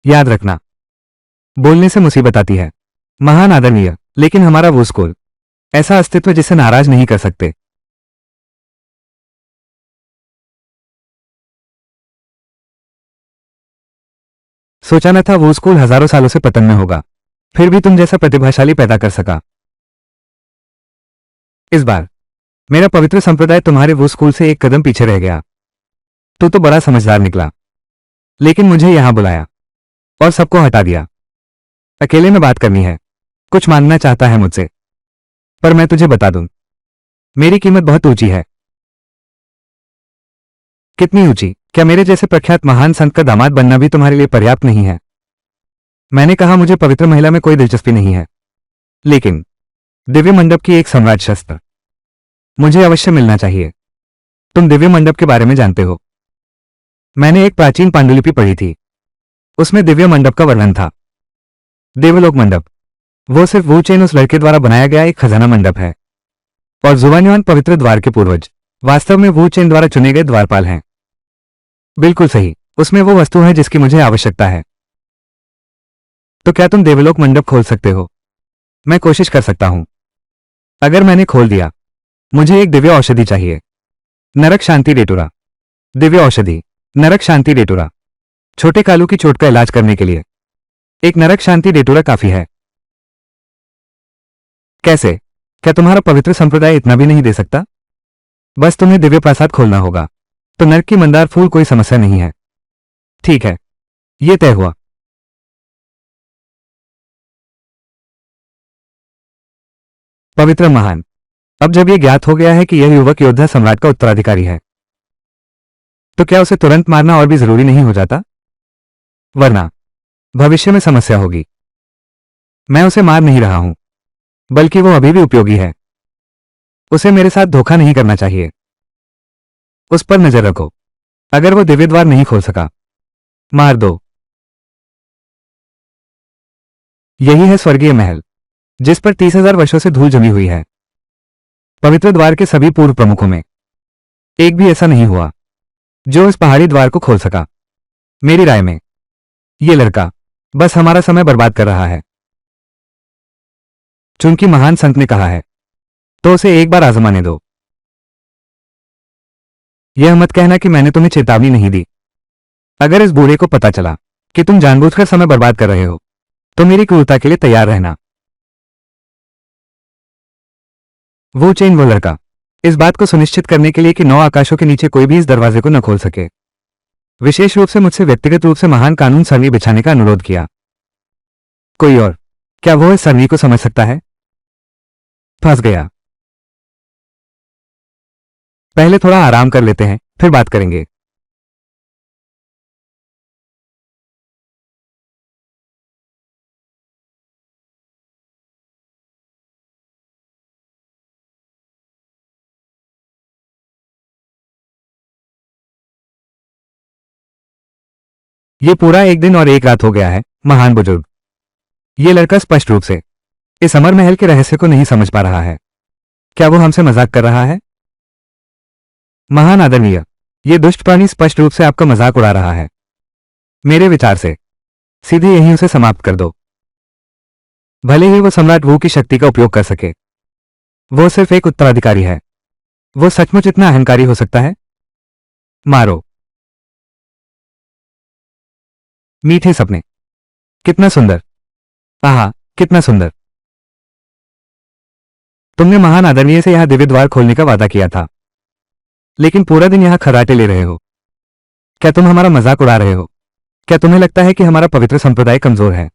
याद रखना, बोलने से मुसीबत आती है। महान आदरणीय, लेकिन हमारा वो स्कूल, ऐसा अस्तित्व जिसे नाराज नहीं कर सकते। सोचा न था वो स्कूल हजारों सालों से पतन में होगा, फिर भी तुम जैसा प्रतिभाशाली पैदा कर सका। इस बार मेरा पवित्र संप्रदाय तुम्हारे वो स्कूल से एक कदम पीछे रह गया। तू तो बड़ा समझदार निकला, लेकिन मुझे यहां बुलाया और सबको हटा दिया। अकेले में बात करनी है। कुछ मांगना चाहता है मुझसे, पर मैं तुझे बता दूं, मेरी कीमत बहुत ऊंची है। कितनी ऊंची। क्या मेरे जैसे प्रख्यात महान संत का दामाद बनना भी तुम्हारे लिए पर्याप्त नहीं है। मैंने कहा मुझे पवित्र महिला में कोई दिलचस्पी नहीं है, लेकिन दिव्य मंडप की एक सम्राट शस्त्र मुझे अवश्य मिलना चाहिए। तुम दिव्य मंडप के बारे में जानते हो। मैंने एक प्राचीन पांडुलिपि पढ़ी थी, उसमें दिव्य मंडप का वर्णन था। देवलोक मंडप वो सिर्फ वू चेन उस लड़के द्वारा बनाया गया एक खजाना मंडप है, और जुवान्युआन पवित्र द्वार के पूर्वज वास्तव में वू चेन द्वारा चुने गए द्वारपाल हैं। बिल्कुल सही, उसमें वो वस्तु है जिसकी मुझे आवश्यकता है। तो क्या तुम देवलोक मंडप खोल सकते हो। मैं कोशिश कर सकता हूं। अगर मैंने खोल दिया, मुझे एक दिव्य औषधि चाहिए। नरक शांति डेटुरा। दिव्य औषधि, नरक शांति डेटुरा। छोटे कालू की चोट का इलाज करने के लिए एक नरक शांति डेटुरा काफी है। कैसे। क्या तुम्हारा पवित्र संप्रदाय इतना भी नहीं दे सकता। बस तुम्हें दिव्य प्रासाद खोलना होगा, तो नरक की मंदार फूल कोई समस्या नहीं है। ठीक है, यह तय हुआ। पवित्र महान, अब जब यह ज्ञात हो गया है कि यह युवक योद्धा सम्राट का उत्तराधिकारी है, तो क्या उसे तुरंत मारना और भी जरूरी नहीं हो जाता। वरना भविष्य में समस्या होगी। मैं उसे मार नहीं रहा हूं, बल्कि वो अभी भी उपयोगी है। उसे मेरे साथ धोखा नहीं करना चाहिए। उस पर नजर रखो। अगर वो दिव्य द्वार नहीं खोल सका, मार दो। यही है स्वर्गीय महल, जिस पर 30,000 वर्षों से धूल जमी हुई है। पवित्र द्वार के सभी पूर्व प्रमुखों में एक भी ऐसा नहीं हुआ जो इस पहाड़ी द्वार को खोल सका। मेरी राय में ये लड़का बस हमारा समय बर्बाद कर रहा है। चूंकि महान संत ने कहा है, तो उसे एक बार आजमाने दो। यह मत कहना कि मैंने तुम्हें चेतावनी नहीं दी। अगर इस बूढ़े को पता चला कि तुम जानबूझकर समय बर्बाद कर रहे हो, तो मेरी क्रूरता के लिए तैयार रहना। वो चेन, वो लड़का, इस बात को सुनिश्चित करने के लिए कि 9 आकाशों के नीचे कोई भी इस दरवाजे को न खोल सके, विशेष रूप से मुझसे व्यक्तिगत रूप से महान कानून सरनी बिछाने का अनुरोध किया। कोई और, क्या वो इस सरनी को समझ सकता है। फंस गया। पहले थोड़ा आराम कर लेते हैं, फिर बात करेंगे। ये पूरा एक दिन और एक रात हो गया है, महान बुजुर्ग। ये लड़का स्पष्ट रूप से इस अमर महल के रहस्य को नहीं समझ पा रहा है। क्या वो हमसे मजाक कर रहा है? महान आदरणीय, ये दुष्ट प्राणी स्पष्ट रूप से आपका मजाक उड़ा रहा है। मेरे विचार से सीधे यहीं उसे समाप्त कर दो, भले ही वो सम्राट वू की शक्ति का उपयोग कर सके। वो सिर्फ एक उत्तराधिकारी है। वो सचमुच इतना अहंकारी हो सकता है? मारो। मीठे सपने। कितना सुंदर। आहा, कितना सुंदर। तुमने महान आदरणीय से यहां दिव्य द्वार खोलने का वादा किया था, लेकिन पूरा दिन यहां खर्राटे ले रहे हो। क्या तुम हमारा मजाक उड़ा रहे हो? क्या तुम्हें लगता है कि हमारा पवित्र संप्रदाय कमजोर है?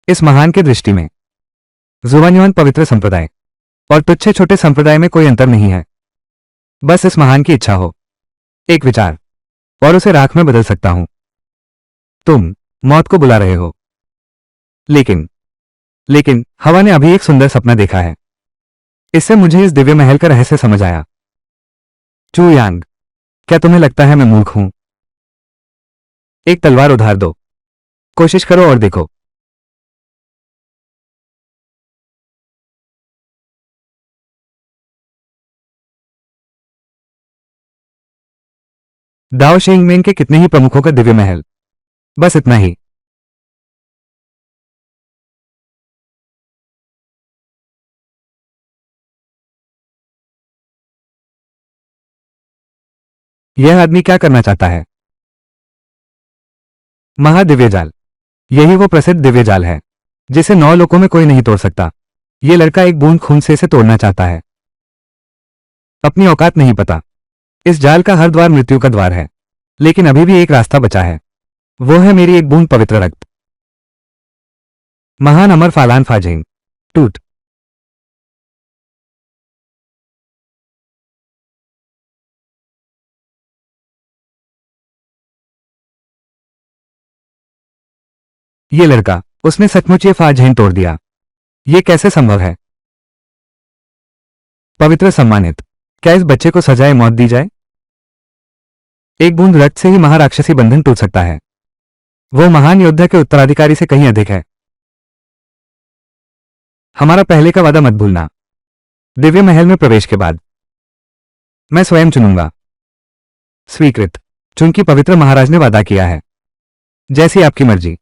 इस महान के दृष्टि में जुबान्युआन पवित्र संप्रदाय और तुच्छे छोटे संप्रदाय में कोई अंतर नहीं है। बस इस महान की इच्छा हो, एक विचार, और उसे राख में बदल सकता हूं। तुम मौत को बुला रहे हो। लेकिन हवा ने अभी एक सुंदर सपना देखा है। इससे मुझे इस दिव्य महल का रहस्य समझ आया। चू यांग, क्या तुम्हें लगता है मैं मूर्ख हूं? एक तलवार उधार दो, कोशिश करो और देखो। दाओ शेंगमेंग के कितने ही प्रमुखों का दिव्य महल, बस इतना ही। यह आदमी क्या करना चाहता है? महादिव्य जाल। यही वो प्रसिद्ध दिव्य जाल है जिसे 9 लोकों में कोई नहीं तोड़ सकता। यह लड़का एक बूंद खून से इसे तोड़ना चाहता है। अपनी औकात नहीं पता। इस जाल का हर द्वार मृत्यु का द्वार है, लेकिन अभी भी एक रास्ता बचा है। वो है मेरी एक बूंद पवित्र रक्त। महान अमर फालान फाजेंग। टूट। ये लड़का, उसने सचमुच ये फाजेंग तोड़ दिया। ये कैसे संभव है? पवित्र सम्मानित, क्या इस बच्चे को सजाए मौत दी जाए? एक बूंद रक्त से ही महाराक्षसी बंधन टूट सकता है। वो महान योद्धा के उत्तराधिकारी से कहीं अधिक है। हमारा पहले का वादा मत भूलना। दिव्य महल में प्रवेश के बाद मैं स्वयं चुनूंगा। स्वीकृत। चूंकि पवित्र महाराज ने वादा किया है। जैसी आपकी मर्जी।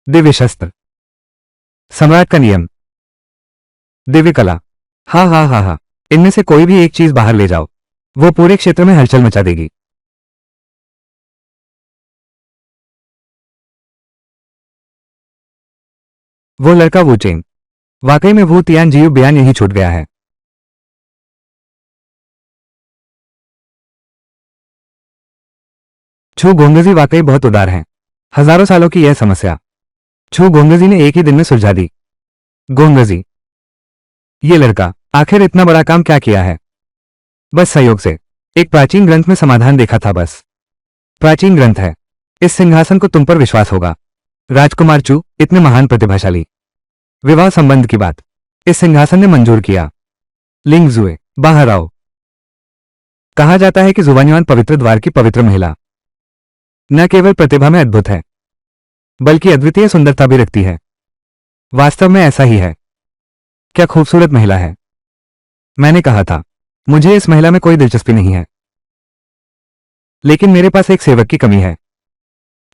दिव्य शस्त्र। सम्राट का नियम। दिव्य कला। हाँ हाँ हाँ हाँ, इनमें से कोई भी एक चीज बाहर ले जाओ, वो पूरे क्षेत्र में हलचल मचा देगी। वो लड़का वू चेंग, वाकई में वू तियान जियू बयान यही छूट गया है। छू गोंगजी वाकई बहुत उदार हैं। हजारों सालों की यह समस्या छू गोंगजी ने एक ही दिन में सुलझा दी। गोंगजी, ये लड़का आखिर इतना बड़ा काम क्या किया है? बस सहयोग से एक प्राचीन ग्रंथ में समाधान देखा था बस। प्राचीन ग्रंथ है। इस सिंहासन को तुम पर विश्वास होगा। राजकुमार चू, इतने महान प्रतिभाशाली। विवाह संबंध की बात इस सिंहासन ने मंजूर किया। लिंग जुए, बाहर आओ। कहा जाता है कि जुबान्युआन पवित्र द्वार की पवित्र महिला न केवल प्रतिभा में अद्भुत है, बल्कि अद्वितीय सुंदरता भी रखती है। वास्तव में ऐसा ही है। क्या खूबसूरत महिला है। मैंने कहा था, मुझे इस महिला में कोई दिलचस्पी नहीं है, लेकिन मेरे पास एक सेवक की कमी है।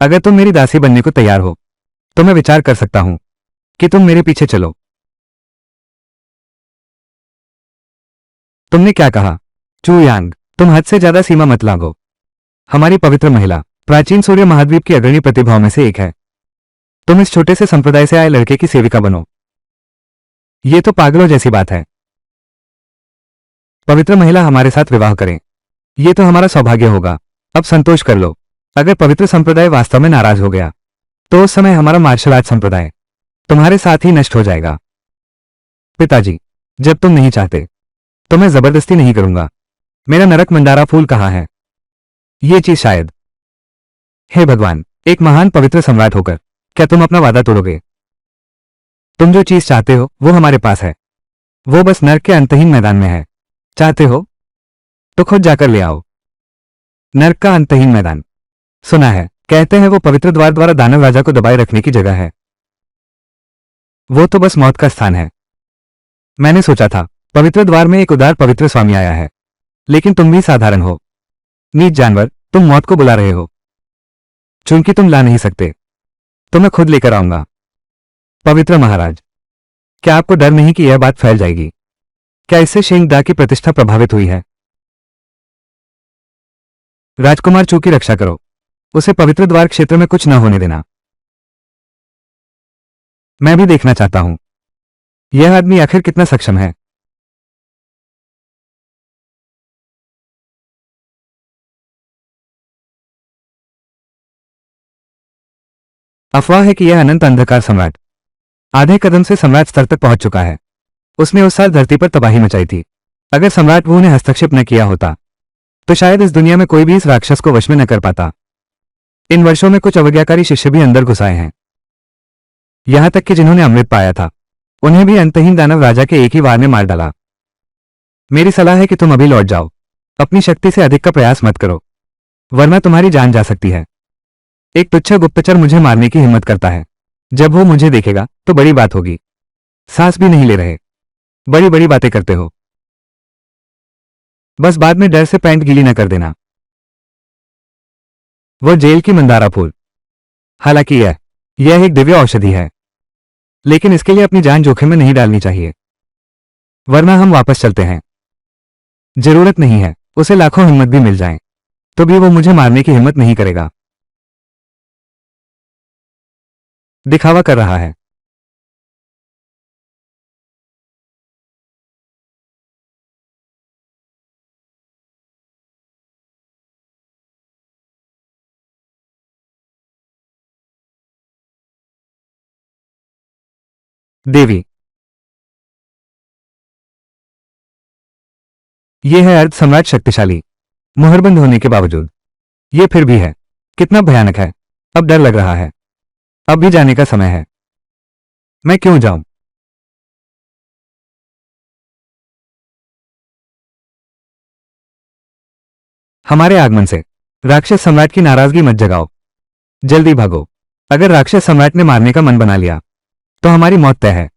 अगर तुम मेरी दासी बनने को तैयार हो तो मैं विचार कर सकता हूं कि तुम मेरे पीछे चलो। तुमने क्या कहा? चू यांग, तुम हद से ज्यादा सीमा मत लागो। हमारी पवित्र महिला प्राचीन सूर्य महाद्वीप की अग्रणी प्रतिभाओं में से एक है। तुम इस छोटे से संप्रदाय से आए लड़के की सेविका बनो। ये तो पागलों जैसी बात है। पवित्र महिला हमारे साथ विवाह करें, ये तो हमारा सौभाग्य होगा। अब संतोष कर लो। अगर पवित्र संप्रदाय वास्तव में नाराज हो गया तो उस समय हमारा मार्शल आर्ट संप्रदाय तुम्हारे साथ ही नष्ट हो जाएगा। पिताजी, जब तुम नहीं चाहते तो मैं जबरदस्ती नहीं करूंगा। मेरा नरक मंडारा फूल कहाँ है? ये चीज शायद। हे भगवान, एक महान पवित्र सम्राट होकर क्या तुम अपना वादा तोड़ोगे? तुम जो चीज चाहते हो वो हमारे पास है। वो बस नर्क के अंतहीन मैदान में है। चाहते हो तो खुद जाकर ले आओ। नर्क का अंतहीन मैदान। सुना है, कहते हैं वो पवित्र द्वार द्वारा दानव राजा को दबाए रखने की जगह है। वो तो बस मौत का स्थान है। मैंने सोचा था पवित्र द्वार में एक उदार पवित्र स्वामी आया है, लेकिन तुम भी साधारण हो। नीच जानवर, तुम मौत को बुला रहे हो। चूंकि तुम ला नहीं सकते तो मैं खुद लेकर आऊंगा। पवित्र महाराज, क्या आपको डर नहीं कि यह बात फैल जाएगी? क्या इससे शेंगदा की प्रतिष्ठा प्रभावित हुई है? राजकुमार चू की रक्षा करो, उसे पवित्र द्वार क्षेत्र में कुछ न होने देना। मैं भी देखना चाहता हूं यह आदमी आखिर कितना सक्षम है। अफवाह है कि यह अनंत अंधकार सम्राट आधे कदम से सम्राट स्तर तक पहुंच चुका है। उसने उस साल धरती पर तबाही मचाई थी। अगर सम्राट वू ने हस्तक्षेप न किया होता तो शायद इस दुनिया में कोई भी इस राक्षस को वश में न कर पाता। इन वर्षों में कुछ अवज्ञाकारी शिष्य भी अंदर घुस आए हैं, यहां तक कि जिन्होंने अमृत पाया था उन्हें भी अंतहीन दानव राजा के एक ही वार ने मार डाला। मेरी सलाह है कि तुम अभी लौट जाओ। अपनी शक्ति से अधिक का प्रयास मत करो, वरना तुम्हारी जान जा सकती है। एक तुच्छ गुप्तचर मुझे मारने की हिम्मत करता है। जब वो मुझे देखेगा तो बड़ी बात होगी। सांस भी नहीं ले रहे, बड़ी बड़ी बातें करते हो। बस बाद में डर से पैंट गीली न कर देना। वो जेल की मंदारा फूल। हालांकि यह एक दिव्य औषधि है, लेकिन इसके लिए अपनी जान जोखिम में नहीं डालनी चाहिए, वरना हम वापस चलते हैं। जरूरत नहीं है, उसे लाखों हिम्मत भी मिल जाएं, तो भी वो मुझे मारने की हिम्मत नहीं करेगा। दिखावा कर रहा है। देवी, यह है अर्ध सम्राट शक्तिशाली, मुहरबंद होने के बावजूद। यह फिर भी है। कितना भयानक है। अब डर लग रहा है। अब भी जाने का समय है। मैं क्यों जाऊं? हमारे आगमन से राक्षस सम्राट की नाराजगी मत जगाओ। जल्दी भागो। अगर राक्षस सम्राट ने मारने का मन बना लिया तो हमारी मौत तय है।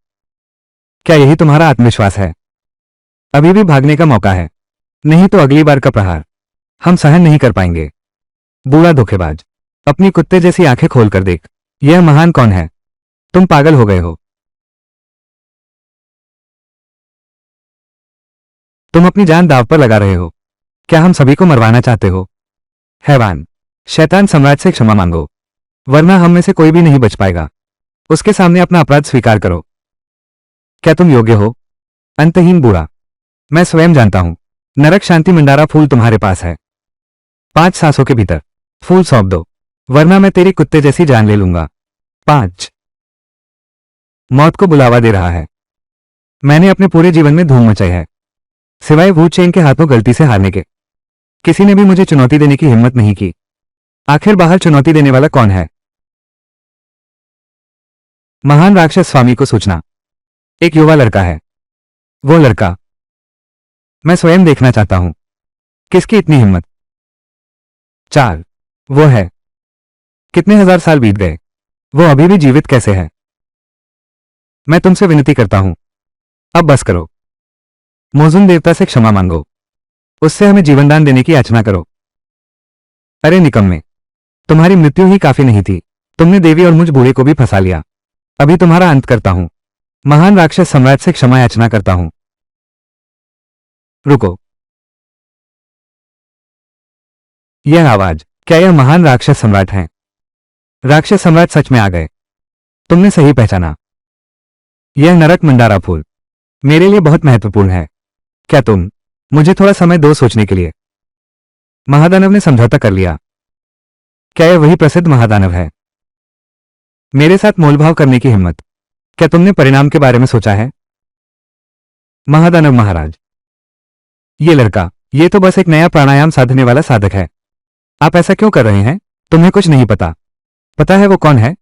क्या यही तुम्हारा आत्मविश्वास है? अभी भी भागने का मौका है, नहीं तो अगली बार का प्रहार हम सहन नहीं कर पाएंगे। बूढ़ा धोखेबाज, अपनी कुत्ते जैसी आंखें खोलकर देख। यह महान कौन है? तुम पागल हो गए हो। तुम अपनी जान दांव पर लगा रहे हो। क्या हम सभी को मरवाना चाहते हो? हैवान, शैतान सम्राट से क्षमा मांगो, वरना हम में से कोई भी नहीं बच पाएगा। उसके सामने अपना अपराध स्वीकार करो। क्या तुम योग्य हो? अंतहीन बूढ़ा, मैं स्वयं जानता हूं। नरक शांति मंडारा फूल तुम्हारे पास है। 5 सांसों के भीतर फूल सौंप दो, वरना मैं तेरी कुत्ते जैसी जान ले लूंगा। 5। मौत को बुलावा दे रहा है। मैंने अपने पूरे जीवन में धूम मचाई है, सिवाय वू चेंग के हाथों गलती से हारने के। किसी ने भी मुझे चुनौती देने की हिम्मत नहीं की। आखिर बाहर चुनौती देने वाला कौन है? महान राक्षस स्वामी को सूचना। एक युवा लड़का है। वो लड़का मैं स्वयं देखना चाहता हूं। किसकी इतनी हिम्मत? 4। वो है। कितने हजार साल बीत गए, वो अभी भी जीवित कैसे है? मैं तुमसे विनती करता हूं, अब बस करो। मोजुन देवता से क्षमा मांगो, उससे हमें जीवनदान देने की याचना करो। अरे निकम्मे, तुम्हारी मृत्यु ही काफी नहीं थी। तुमने देवी और मुझ बूढ़े को भी फंसा लिया। अभी तुम्हारा अंत करता हूं। महान राक्षस सम्राट से क्षमा याचना करता हूं। रुको। यह आवाज, क्या यह महान राक्षस सम्राट हैं? राक्षस सम्राट सच में आ गए। तुमने सही पहचाना। यह नरक मंडारा फूल मेरे लिए बहुत महत्वपूर्ण है। क्या तुम मुझे थोड़ा समय दो सोचने के लिए? महादानव ने समझौता कर लिया। क्या यह वही प्रसिद्ध महादानव है? मेरे साथ मोलभाव करने की हिम्मत। क्या तुमने परिणाम के बारे में सोचा है? महादानव महाराज, ये लड़का, ये तो बस एक नया प्राणायाम साधने वाला साधक है। आप ऐसा क्यों कर रहे हैं? तुम्हें कुछ नहीं पता। पता है वो कौन है?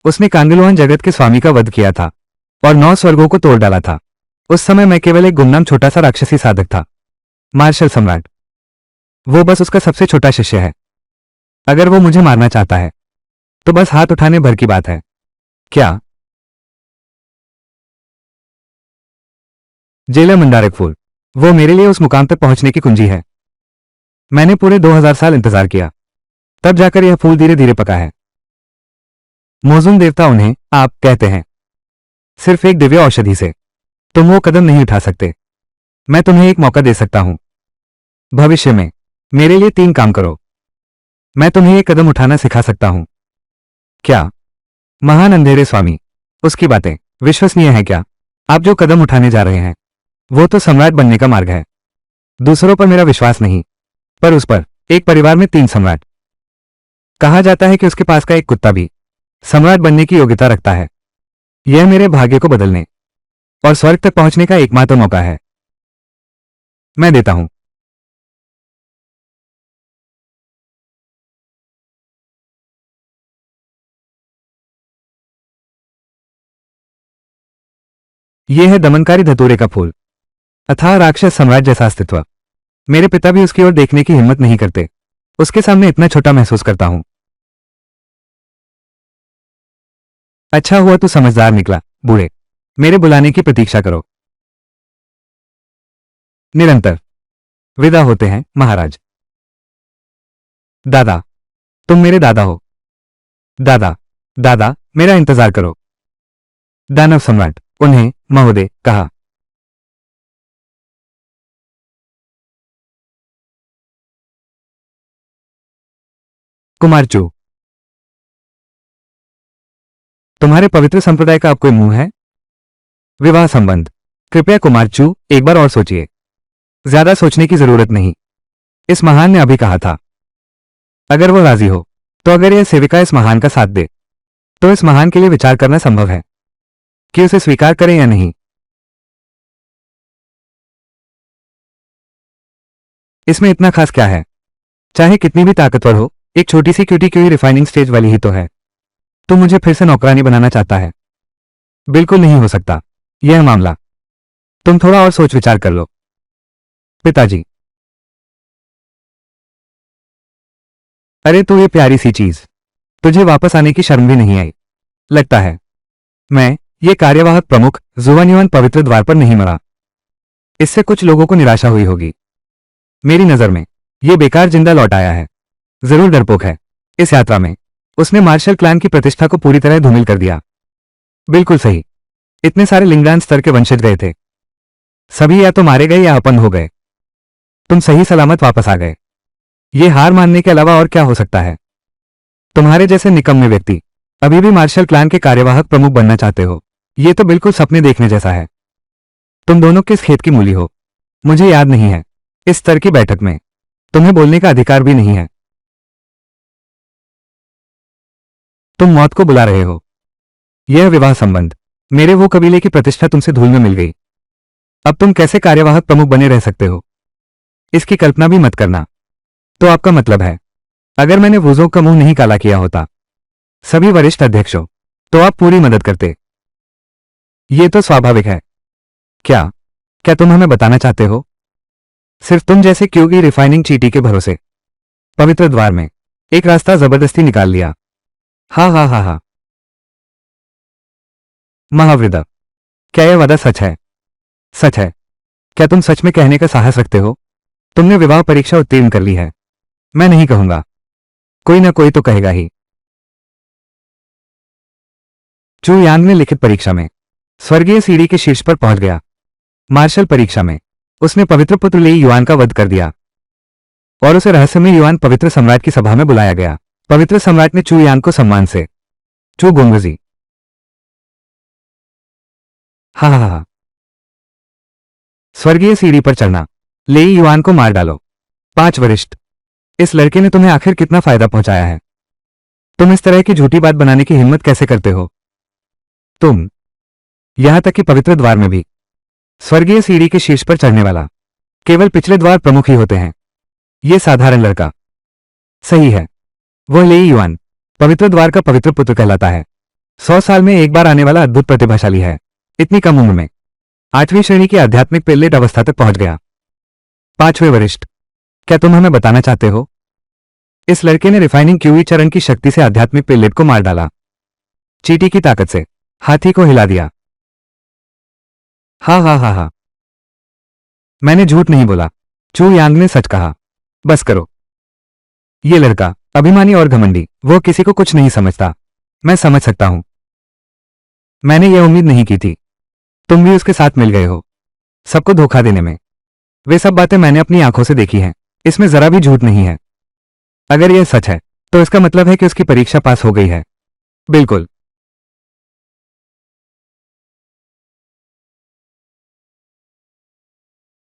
उसने कांगलोहन जगत के स्वामी का वध किया था और 9 स्वर्गों को तोड़ डाला था। उस समय मैं केवल एक गुमनाम छोटा सा राक्षसी साधक था। मार्शल सम्राट, वो बस उसका सबसे छोटा शिष्य है। अगर वो मुझे मारना चाहता है तो बस हाथ उठाने भर की बात है। क्या जेलर मंदारक फूल, वो मेरे लिए उस मुकाम तक पहुंचने की कुंजी है। मैंने पूरे 2000 साल इंतजार किया, तब जाकर यह फूल धीरे धीरे पका है। मोजुन देवता उन्हें आप कहते हैं। सिर्फ एक दिव्य औषधि से तुम वो कदम नहीं उठा सकते। मैं तुम्हें एक मौका दे सकता हूं। भविष्य में मेरे लिए 3 काम करो। मैं तुम्हें एक कदम उठाना सिखा सकता हूं। क्या? महान अंधेरे स्वामी, उसकी बातें विश्वसनीय है क्या? आप जो कदम उठाने जा रहे हैं वो तो सम्राट बनने का मार्ग है। दूसरों पर मेरा विश्वास नहीं, पर उस पर। एक परिवार में 3 सम्राट। कहा जाता है कि उसके पास का एक कुत्ता भी सम्राट बनने की योग्यता रखता है। यह मेरे भाग्य को बदलने और स्वर्ग तक पहुंचने का एकमात्र मौका है। मैं देता हूं। यह है दमनकारी धतूरे का फूल, अथाह राक्षस सम्राट जैसा अस्तित्व। मेरे पिता भी उसकी ओर देखने की हिम्मत नहीं करते। उसके सामने इतना छोटा महसूस करता हूं। अच्छा हुआ तू समझदार निकला, बूढ़े। मेरे बुलाने की प्रतीक्षा करो। निरंतर विदा होते हैं महाराज। दादा, तुम मेरे दादा हो। दादा, दादा, मेरा इंतजार करो। दानव सम्राट उन्हें महोदय कहा। कुमारचू, तुम्हारे पवित्र संप्रदाय का अब कोई मुंह है? विवाह संबंध। कृपया कुमारचू, एक बार और सोचिए। ज्यादा सोचने की जरूरत नहीं। इस महान ने अभी कहा था। अगर वो राजी हो, तो अगर यह सेविका इस महान का साथ दे, तो इस महान के लिए विचार करना संभव है कि उसे स्वीकार करें या नहीं। इसमें इतना खास क्या है? चाहे कितनी भी ताकतवर हो, एक छोटी सी क्यूटी क्यों ही रिफाइनिंग स्टेज वाली ही तो है। तू मुझे फिर से नौकरानी बनाना चाहता है? बिल्कुल नहीं हो सकता यह मामला। तुम थोड़ा और सोच विचार कर लो। पिताजी, अरे तू ये प्यारी सी चीज, तुझे वापस आने की शर्म भी नहीं आई। लगता है मैं, ये कार्यवाहक प्रमुख जुवान्युआन पवित्र द्वार पर नहीं मरा। इससे कुछ लोगों को निराशा हुई होगी। मेरी नजर में ये बेकार जिंदा लौट आया है। जरूर डरपोक है। इस यात्रा में उसने मार्शल क्लैन की प्रतिष्ठा को पूरी तरह धूमिल कर दिया। बिल्कुल सही। इतने सारे लिंगडान स्तर के वंशज गए थे, सभी या तो मारे गए या अपंग हो गए। तुम सही सलामत वापस आ गए। ये हार मानने के अलावा और क्या हो सकता है? तुम्हारे जैसे निकम्मे व्यक्ति अभी भी मार्शल क्लैन के कार्यवाहक प्रमुख बनना चाहते हो? ये तो बिल्कुल सपने देखने जैसा है। तुम दोनों किस खेत की मूली हो? मुझे याद नहीं है। इस स्तर की बैठक में तुम्हें बोलने का अधिकार भी नहीं है। तुम मौत को बुला रहे हो। यह विवाह संबंध, मेरे वो कबीले की प्रतिष्ठा तुमसे धूल में मिल गई। अब तुम कैसे कार्यवाहक प्रमुख बने रह सकते हो? इसकी कल्पना भी मत करना। तो आपका मतलब है, अगर मैंने वुजों का मुंह नहीं काला किया होता, सभी वरिष्ठ अध्यक्षों, तो आप पूरी मदद करते। ये तो स्वाभाविक है। क्या क्या तुम हमें बताना चाहते हो? सिर्फ तुम जैसे क्योंकि रिफाइनिंग चीटी के भरोसे पवित्र द्वार में एक रास्ता जबरदस्ती निकाल लिया। हा हा हा हा। महावृदा, क्या यह वादा सच है? सच है। क्या तुम सच में कहने का साहस रखते हो? तुमने विवाह परीक्षा उत्तीर्ण कर ली है। मैं नहीं कहूंगा, कोई ना कोई तो कहेगा ही। चू यांग ने लिखित परीक्षा में स्वर्गीय सीढ़ी के शीर्ष पर पहुंच गया। मार्शल परीक्षा में उसने पवित्र पुत्र ली युआन का वध कर दिया और उसे रहस्यमय युआन पवित्र सम्राट की सभा में बुलाया गया। पवित्र सम्राट ने चू यांग को सम्मान से चू गोंगजी हा हा हा स्वर्गीय सीढ़ी पर चढ़ना, ले युआन को मार डालो। 5 वरिष्ठ, इस लड़के ने तुम्हें आखिर कितना फायदा पहुंचाया है? तुम इस तरह की झूठी बात बनाने की हिम्मत कैसे करते हो? तुम, यहां तक कि पवित्र द्वार में भी स्वर्गीय सीढ़ी के शीर्ष पर चढ़ने वाला केवल पिछले द्वार प्रमुख ही होते हैं। यह साधारण लड़का सही है, वह ले युआन पवित्र द्वार का पवित्र पुत्र कहलाता है। 100 साल में एक बार आने वाला अद्भुत प्रतिभाशाली है। इतनी कम उम्र में 8वीं श्रेणी की आध्यात्मिक पिल्लेट अवस्था तक पहुंच गया। 5वें वरिष्ठ, क्या तुम हमें बताना चाहते हो? इस लड़के ने रिफाइनिंग क्यूई चरण की शक्ति से आध्यात्मिक पिल्लेट को मार डाला। चींटी की ताकत से हाथी को हिला दिया। हा हा हा हा। मैंने झूठ नहीं बोला। चू यांग ने सच कहा। बस करो। ये लड़का अभिमानी और घमंडी, वो किसी को कुछ नहीं समझता। मैं समझ सकता हूं। मैंने ये उम्मीद नहीं की थी। तुम भी उसके साथ मिल गए हो, सबको धोखा देने में। वे सब बातें मैंने अपनी आंखों से देखी हैं, इसमें जरा भी झूठ नहीं है। अगर यह सच है तो इसका मतलब है कि उसकी परीक्षा पास हो गई है। बिल्कुल।